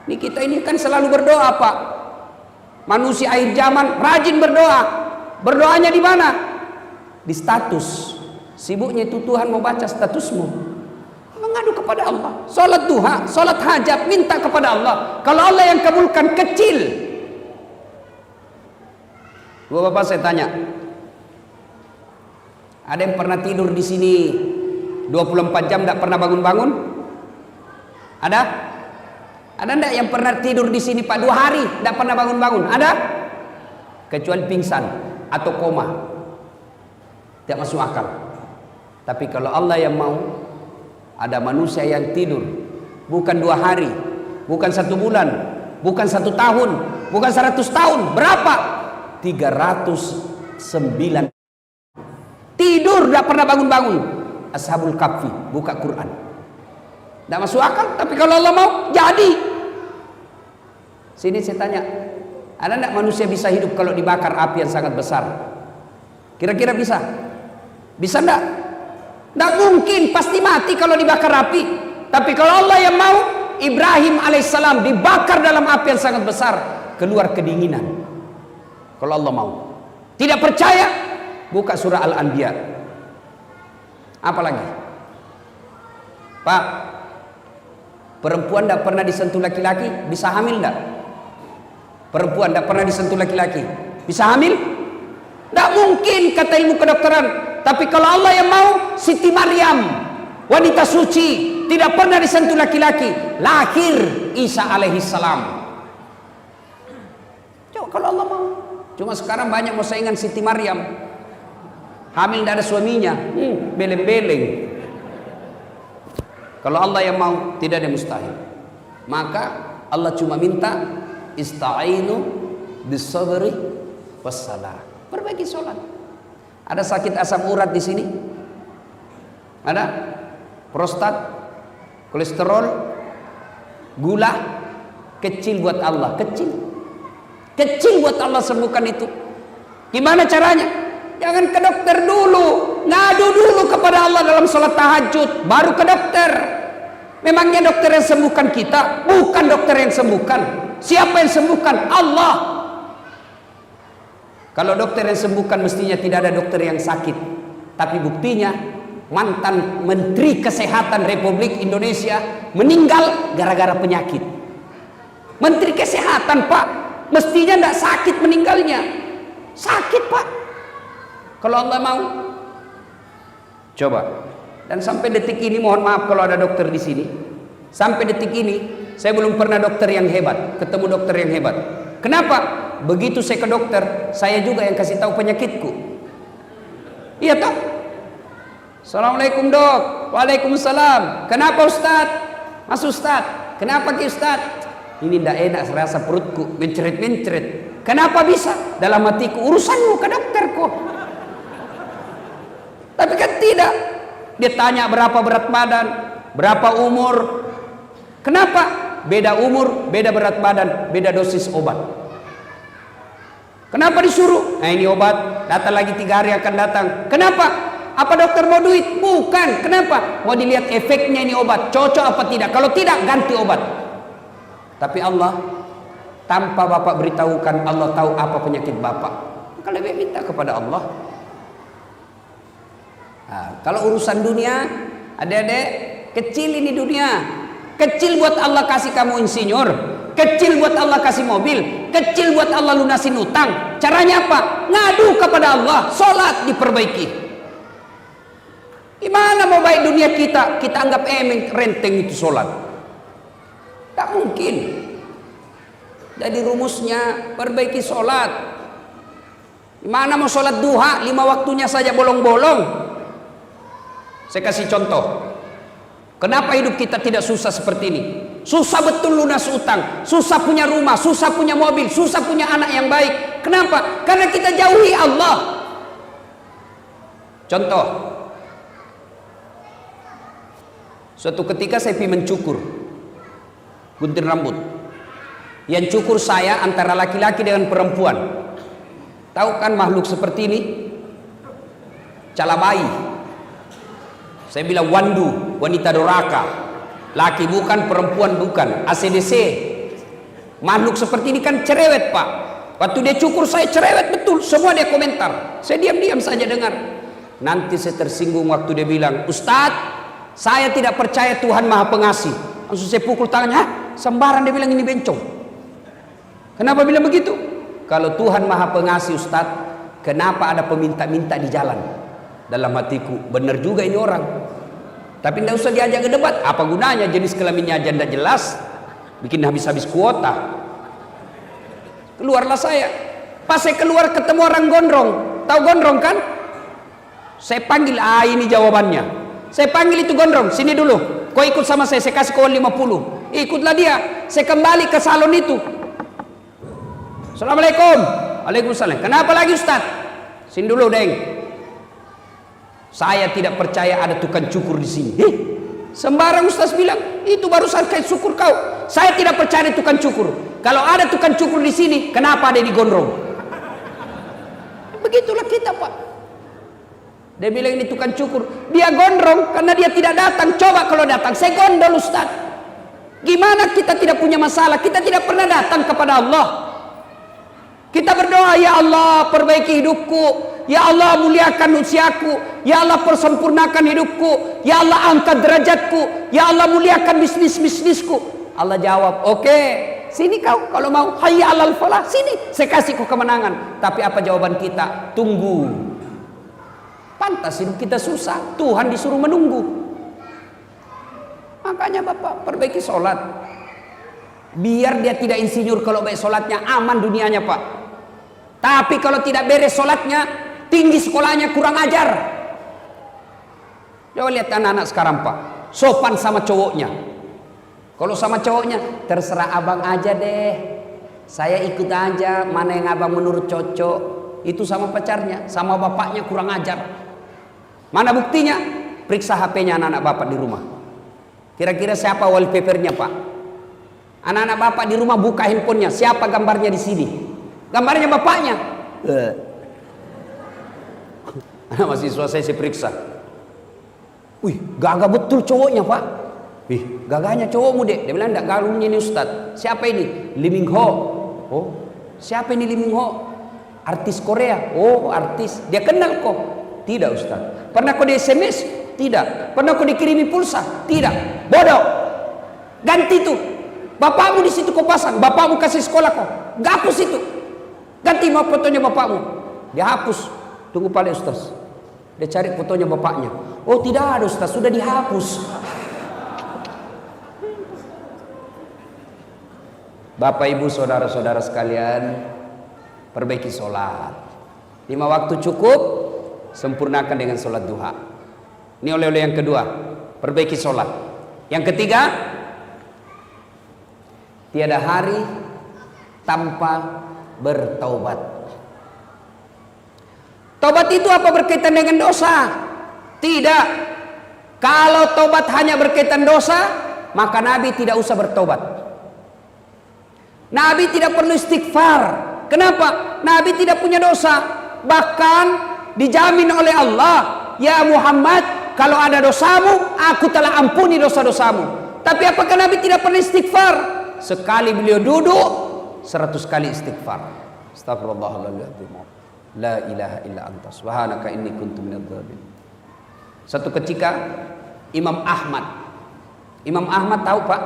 Ini kita ini kan selalu berdoa, Pak. Manusia akhir zaman rajin berdoa. Berdoanya di mana? Di status. Sibuknya itu Tuhan mau baca statusmu. Mengadu kepada Allah. Salat duha, salat hajat, minta kepada Allah. Kalau Allah yang kabulkan, kecil. Dua bapak saya tanya, ada yang pernah tidur di sini 24 jam tidak pernah bangun-bangun? Ada? Ada enggak yang pernah tidur di sini Pak 2 hari tidak pernah bangun-bangun? Ada? Kecuali pingsan atau koma. Tidak masuk akal. Tapi kalau Allah yang mau, ada manusia yang tidur bukan 2 hari, bukan 1 bulan, bukan 1 tahun, bukan 100 tahun. Berapa? 309 tidur tidak pernah bangun-bangun. Ashabul Kahfi buka Quran. Tidak masuk akal. Tapi kalau Allah mau, jadi. Sini saya tanya, ada tidak manusia bisa hidup kalau dibakar api yang sangat besar? Kira-kira bisa? Bisa tidak? Tidak mungkin, pasti mati kalau dibakar api. Tapi kalau Allah yang mau, Ibrahim alaihissalam dibakar dalam api yang sangat besar, keluar kedinginan. Kalau Allah mau. Tidak percaya, buka surah Al-Anbiya. Apa lagi? Pak, perempuan tidak pernah disentuh laki-laki, bisa hamil tidak? Perempuan tidak pernah disentuh laki-laki, bisa hamil? Tidak mungkin, kata ilmu kedokteran. Tapi kalau Allah yang mau, Siti Maryam, wanita suci, tidak pernah disentuh laki-laki, lahir Isa alaihissalam. Coba kalau Allah mau. Cuma sekarang banyak mau saingan Siti Maryam, hamil tidak ada suaminya, beleng-beleng. Kalau Allah yang mau, tidak ada mustahil. Maka Allah cuma minta ista'inu bis-sabri was-salah. Perbaiki sholat. Ada sakit asam urat di sini? Ada? Prostat, kolesterol, gula, kecil buat Allah, kecil. Kecil buat Allah sembuhkan itu. Gimana caranya? Jangan ke dokter dulu, ngadu dulu kepada Allah dalam sholat tahajud, baru ke dokter. Memangnya dokter yang sembuhkan kita? Bukan dokter yang sembuhkan. Siapa yang sembuhkan? Allah. Kalau dokter yang sembuhkan, mestinya tidak ada dokter yang sakit. Tapi buktinya mantan Menteri Kesehatan Republik Indonesia meninggal gara-gara penyakit. Menteri Kesehatan, Pak, mestinya tidak sakit meninggalnya. Sakit, Pak. Kalau Allah mau, coba. Dan sampai detik ini, mohon maaf kalau ada dokter di sini, sampai detik ini saya belum pernah dokter yang hebat, ketemu dokter yang hebat. Kenapa? Begitu saya ke dokter, saya juga yang kasih tahu penyakitku. Iya toh? Assalamualaikum dok. Waalaikumsalam. Kenapa Ustaz? Mas Ustaz, kenapa Ki Ustaz? Ini tidak enak, serasa perutku menceret-menceret. Kenapa bisa? Dalam hatiku, urusanmu ke dokterku. Tapi kan tidak. Dia tanya berapa berat badan, berapa umur. Kenapa? Beda umur, beda berat badan, beda dosis obat. Kenapa disuruh? Nah ini obat, datang lagi 3 hari akan datang. Kenapa? Apa dokter mau duit? Bukan. Kenapa? Mau dilihat efeknya ini obat, cocok apa tidak. Kalau tidak, ganti obat. Tapi Allah, tanpa Bapak beritahukan, Allah tahu apa penyakit Bapak. Maka lebih minta kepada Allah. Nah, kalau urusan dunia, adik-adik, kecil ini dunia. Kecil buat Allah kasih kamu insinyur, kecil buat Allah kasih mobil, kecil buat Allah lunasin utang. Caranya apa? Ngadu kepada Allah, sholat diperbaiki. Gimana mau baik dunia kita? Kita anggap renteng itu sholat. Tak mungkin. Jadi rumusnya perbaiki sholat. Gimana mau sholat duha 5 waktunya saja bolong-bolong? Saya kasih contoh. Kenapa hidup kita tidak susah seperti ini? Susah betul lunas utang, susah punya rumah, susah punya mobil, susah punya anak yang baik. Kenapa? Karena kita jauhi Allah. Contoh. Suatu ketika saya pergi mencukur, gunting rambut. Yang cukur saya antara laki-laki dengan perempuan. Tahu kan makhluk seperti ini? Calabai. Saya bilang wandu, wanita doraka. Laki bukan, perempuan bukan. ACDC, Makhluk seperti ini kan cerewet Pak. Waktu dia cukur saya cerewet betul. Semua dia komentar. Saya diam-diam saja dengar. Nanti saya tersinggung waktu dia bilang, Ustadz, saya tidak percaya Tuhan Maha Pengasih. Langsung saya pukul tangannya. Hah? Sembarang dia bilang ini bencong. Kenapa bilang begitu? Kalau Tuhan Maha Pengasih Ustadz, kenapa ada peminta-minta di jalan? Dalam hatiku, benar juga ini orang. Tapi tidak usah diajak ke debat. Apa gunanya jenis kelaminnya aja tidak jelas. Bikin habis-habis kuota. Keluarlah saya. Pas saya keluar ketemu orang gondrong. Tahu gondrong kan? Saya panggil, ini jawabannya. Saya panggil itu gondrong, sini dulu. Kau ikut sama saya kasih kau 50. Ikutlah dia. Saya kembali ke salon itu. Assalamualaikum. Waalaikumsalam. Kenapa lagi Ustaz? Sini dulu, Deng. Saya tidak percaya ada tukang cukur di sini. Sembarang Ustaz bilang, itu barusan kait syukur kau. Saya tidak percaya ada tukang cukur. Kalau ada tukang cukur di sini, kenapa ada di gondrong? Begitulah kita Pak. Dia bilang ini tukang cukur. Dia gondrong karena dia tidak datang. Coba kalau datang, saya gondol Ustaz. Gimana kita tidak punya masalah? Kita tidak pernah datang kepada Allah. Kita berdoa, ya Allah perbaiki hidupku. Ya Allah muliakan usiaku. Ya Allah persempurnakan hidupku. Ya Allah angkat derajatku. Ya Allah muliakan bisnisku. Allah jawab, oke, sini kau kalau mau. Hayya alal falah, sini saya kasih kau kemenangan. Tapi apa jawaban kita? Tunggu. Pantas hidup kita susah. Tuhan disuruh menunggu. Makanya Bapak perbaiki sholat. Biar dia tidak insinyur, kalau baik sholatnya aman dunianya Pak. Tapi kalau tidak beres sholatnya, tinggi sekolahnya, kurang ajar. Coba lihat anak-anak sekarang Pak, sopan sama cowoknya. Kalau sama cowoknya, terserah abang aja deh, saya ikut aja, mana yang abang menurut cocok. Itu sama pacarnya, sama bapaknya kurang ajar. Mana buktinya? Periksa HP-nya anak-anak bapak di rumah. Kira-kira siapa wallpapernya Pak? Anak-anak bapak di rumah buka handphonenya, siapa gambarnya di sini? Gambarnya bapaknya. Anak mahasiswa saya periksa. Wih, gagah betul cowoknya Pak. Wih, gagahnya cowokmu dek. Dia bilang enggak, galungnya ini Ustaz. Siapa ini? Lee Min Ho. Oh, siapa ini Lee Min Ho? Artis Korea. Oh, artis. Dia kenal kok? Tidak Ustaz. Pernah kau di SMS? Tidak. Pernah kau dikirimi pulsa? Tidak. Bodoh. Ganti itu. Bapakmu di situ kau pasang. Bapakmu kasih sekolah kau. Gapus itu. Ganti mau fotonya bapakmu. Dia hapus. Tunggu paling Ustaz. Dia cari fotonya bapaknya. Oh tidak ada Ustaz, sudah dihapus. Bapak ibu saudara-saudara sekalian, perbaiki sholat. 5 waktu cukup, sempurnakan dengan sholat duha. Ini oleh-oleh yang kedua, perbaiki sholat. Yang ketiga, tiada hari tanpa bertaubat. Taubat itu apa berkaitan dengan dosa? Tidak. Kalau taubat hanya berkaitan dosa, maka Nabi tidak usah bertobat. Nabi tidak perlu istighfar. Kenapa? Nabi tidak punya dosa. Bahkan dijamin oleh Allah, ya Muhammad, kalau ada dosamu, aku telah ampuni dosa-dosamu. Tapi apakah Nabi tidak pernah istighfar? Sekali beliau duduk, 100 kali istighfar. Astagfirullahaladzim. La ilaha illa anta subhanaka inni kuntu minadz dzalimin. Satu ketika Imam Ahmad tahu Pak,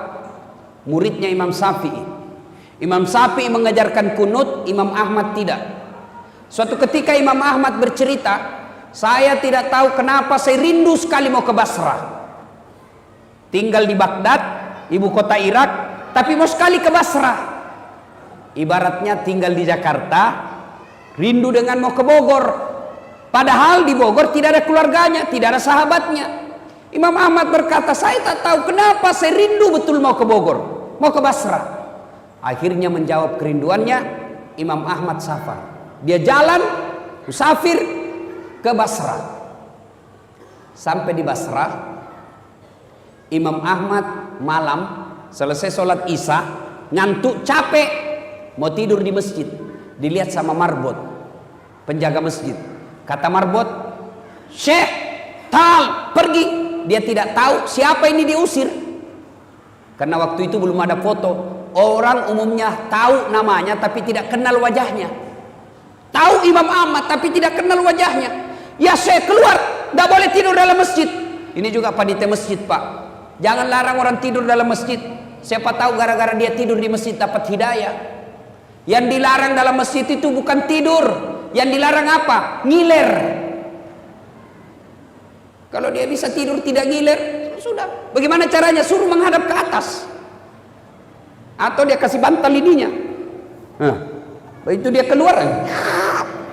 muridnya Imam Syafi'i. Imam Syafi'i mengajarkan kunut, Imam Ahmad tidak. Suatu ketika Imam Ahmad bercerita, saya tidak tahu kenapa saya rindu sekali mau ke Basrah. Tinggal di Baghdad, ibu kota Irak, tapi mau sekali ke Basrah. Ibaratnya tinggal di Jakarta, rindu dengan mau ke Bogor. Padahal di Bogor tidak ada keluarganya, tidak ada sahabatnya. Imam Ahmad berkata, saya tak tahu kenapa saya rindu betul mau ke Bogor, mau ke Basrah. Akhirnya menjawab kerinduannya Imam Ahmad safar. Dia jalan musafir ke Basrah. Sampai di Basrah, Imam Ahmad malam selesai sholat Isya, ngantuk capek, mau tidur di masjid. Dilihat sama marbot, penjaga masjid. Kata marbot, Syekh, tal, pergi. Dia tidak tahu siapa ini diusir. Karena waktu itu belum ada foto. orang umumnya tahu namanya tapi tidak kenal wajahnya. Tahu Imam Ahmad tapi tidak kenal wajahnya. Ya saya keluar, tidak boleh tidur dalam masjid. Ini juga panitia masjid, Pak. Jangan larang orang tidur dalam masjid. Siapa tahu gara-gara dia tidur di masjid dapat hidayah. Yang dilarang dalam masjid itu bukan tidur. Yang dilarang apa? Ngiler. Kalau dia bisa tidur tidak ngiler, sudah. Bagaimana caranya? Suruh menghadap ke atas. Atau dia kasih bantal ininya. Nah, begitu dia keluar.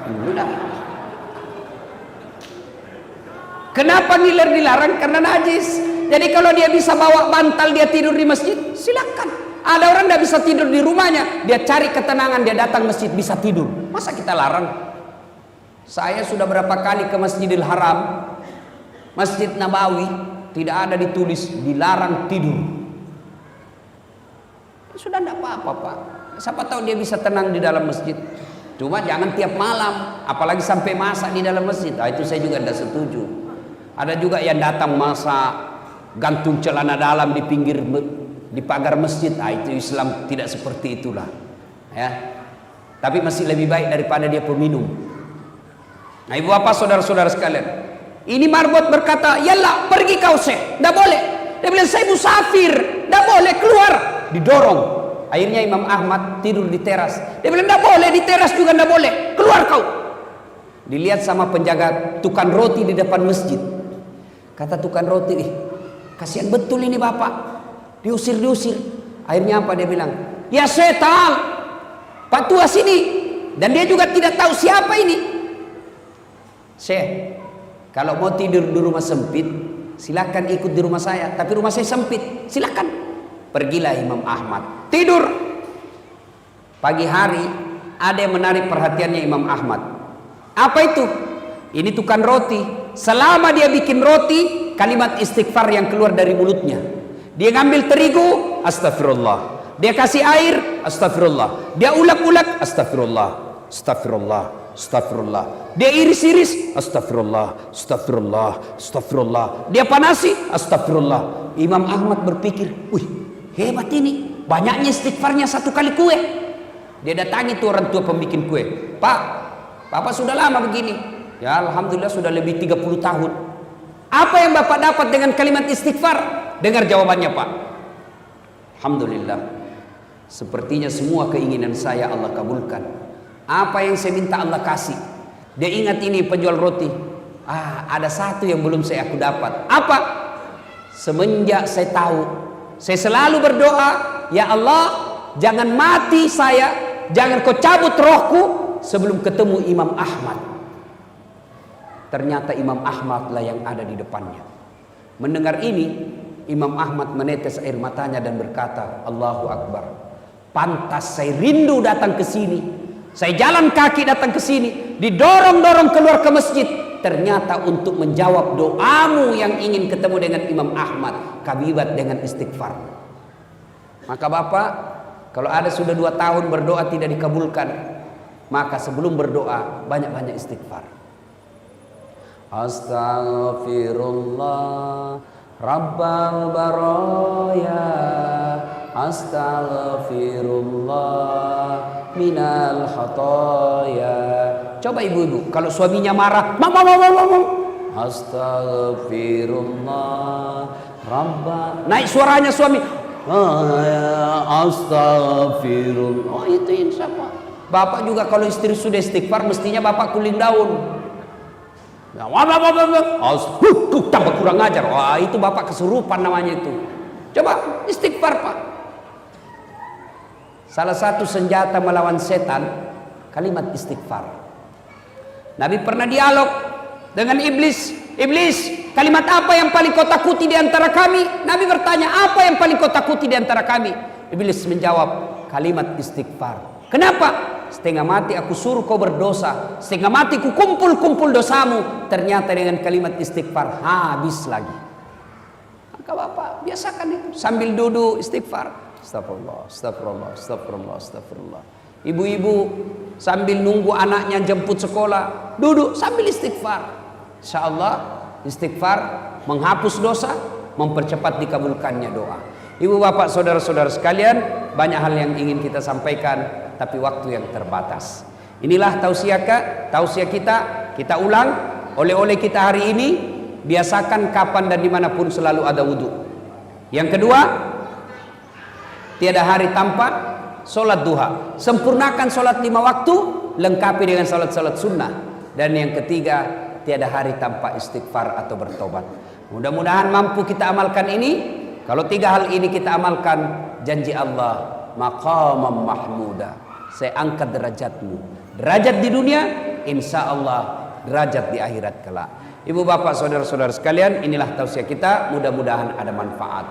Sudah. Kenapa ngiler dilarang? Karena najis. Jadi kalau dia bisa bawa bantal dia tidur di masjid, silakan. Ada orang tidak bisa tidur di rumahnya, dia cari ketenangan, dia datang masjid bisa tidur. Masa kita larang? Saya sudah berapa kali ke Masjidil Haram, Masjid Nabawi, tidak ada ditulis dilarang tidur. Sudah tidak apa-apa, Pak. Siapa tahu dia bisa tenang di dalam masjid. Cuma jangan tiap malam, apalagi sampai masak di dalam masjid. Nah, itu saya juga tidak setuju. Ada juga yang datang masak, gantung celana dalam di pinggir di pagar masjid. Nah, itu Islam tidak seperti itulah. Ya. Tapi masih lebih baik daripada dia peminum. Nah, ibu bapak saudara-saudara sekalian, ini marbot berkata, "Yalah, pergi kau Syekh." Tidak boleh. Dia bilang, "Saya musafir." Tidak boleh, keluar. Didorong. Akhirnya Imam Ahmad tidur di teras. Dia bilang, "Tidak boleh, di teras juga tidak boleh. Keluar kau." Dilihat sama penjaga tukang roti di depan masjid. Kata tukang roti, kasihan betul ini bapak, diusir. Akhirnya apa dia bilang? "Ya setan, Pak Tua sini." Dan dia juga tidak tahu siapa ini. "Syekh, kalau mau tidur di rumah sempit, silakan ikut di rumah saya. Tapi rumah saya sempit, silakan." Pergilah Imam Ahmad tidur. Pagi hari ada yang menarik perhatiannya Imam Ahmad. Apa itu? Ini tukang roti. Selama dia bikin roti, kalimat istighfar yang keluar dari mulutnya. Dia ngambil terigu, astagfirullah. Dia kasih air, astagfirullah. Dia ulek-ulek, astagfirullah. Astagfirullah, astagfirullah. Dia iris-iris, astagfirullah, astagfirullah, astagfirullah. Dia panasi, astagfirullah. Imam Ahmad berpikir, wih, hebat ini. Banyaknya istighfarnya satu kali kue. Dia datangi tuh orang tua pembikin kue. "Pak, Bapak sudah lama begini." "Ya, alhamdulillah sudah lebih 30 tahun. Apa yang Bapak dapat dengan kalimat istighfar?" Dengar jawabannya, Pak. "Alhamdulillah, sepertinya semua keinginan saya Allah kabulkan. Apa yang saya minta Allah kasih." Dia ingat ini penjual roti. Ada satu yang belum aku dapat. Apa? Semenjak saya tahu, saya selalu berdoa, "Ya Allah, jangan mati saya, jangan kau cabut rohku sebelum ketemu Imam Ahmad." Ternyata Imam Ahmad lah yang ada di depannya. Mendengar ini, Imam Ahmad menetes air matanya dan berkata, "Allahu Akbar. Pantas saya rindu datang ke sini. Saya jalan kaki datang ke sini, didorong-dorong keluar ke masjid. Ternyata untuk menjawab doamu yang ingin ketemu dengan Imam Ahmad, kabibat dengan istighfar." Maka Bapak, kalau ada sudah 2 tahun berdoa tidak dikabulkan, maka sebelum berdoa banyak-banyak istighfar. Astaghfirullah Rabbal baraya, astaghfirullah minal khataya. Coba ibu-ibu, kalau suaminya marah, mama. Astaghfirullah Rabbal. Naik suaranya suami. Astaghfirullah. Oh, itu yang siapa? Bapak juga kalau istri sudah istighfar, mestinya bapak kuling daun. Tambah kurang ajar. Wah, itu bapak kesurupan namanya itu. Coba istighfar, Pak. Salah satu senjata melawan setan, kalimat istighfar. Nabi pernah dialog dengan iblis. "Iblis, kalimat apa yang paling kau takuti di antara kami?" Nabi bertanya, "Apa yang paling kau takuti di antara kami?" Iblis menjawab, "Kalimat istighfar." "Kenapa?" "Setengah mati aku suruh kau berdosa, setengah mati ku kumpul dosamu. Ternyata dengan kalimat istighfar habis lagi." Maka Bapak biasakan itu sambil duduk istighfar. Astagfirullah, astagfirullah, astagfirullah, astagfirullah. Ibu-ibu sambil nunggu anaknya jemput sekolah, duduk sambil istighfar. Insyaallah istighfar menghapus dosa, mempercepat dikabulkannya doa. Ibu bapak saudara-saudara sekalian, banyak hal yang ingin kita sampaikan, tapi waktu yang terbatas. Inilah tausiah kita ulang. Oleh-oleh kita hari ini, biasakan kapan dan dimanapun selalu ada wudhu. Yang kedua, tiada hari tanpa solat duha. Sempurnakan solat 5 waktu, lengkapi dengan solat-solat sunnah. Dan yang ketiga, tiada hari tanpa istighfar atau bertobat. Mudah-mudahan mampu kita amalkan ini. Kalau 3 hal ini kita amalkan, janji Allah, maqamam mahmuda, saya angkat derajatmu. Derajat di dunia, insya Allah derajat di akhirat kelak. Ibu bapak saudara-saudara sekalian, inilah tausiah kita, mudah-mudahan ada manfaat.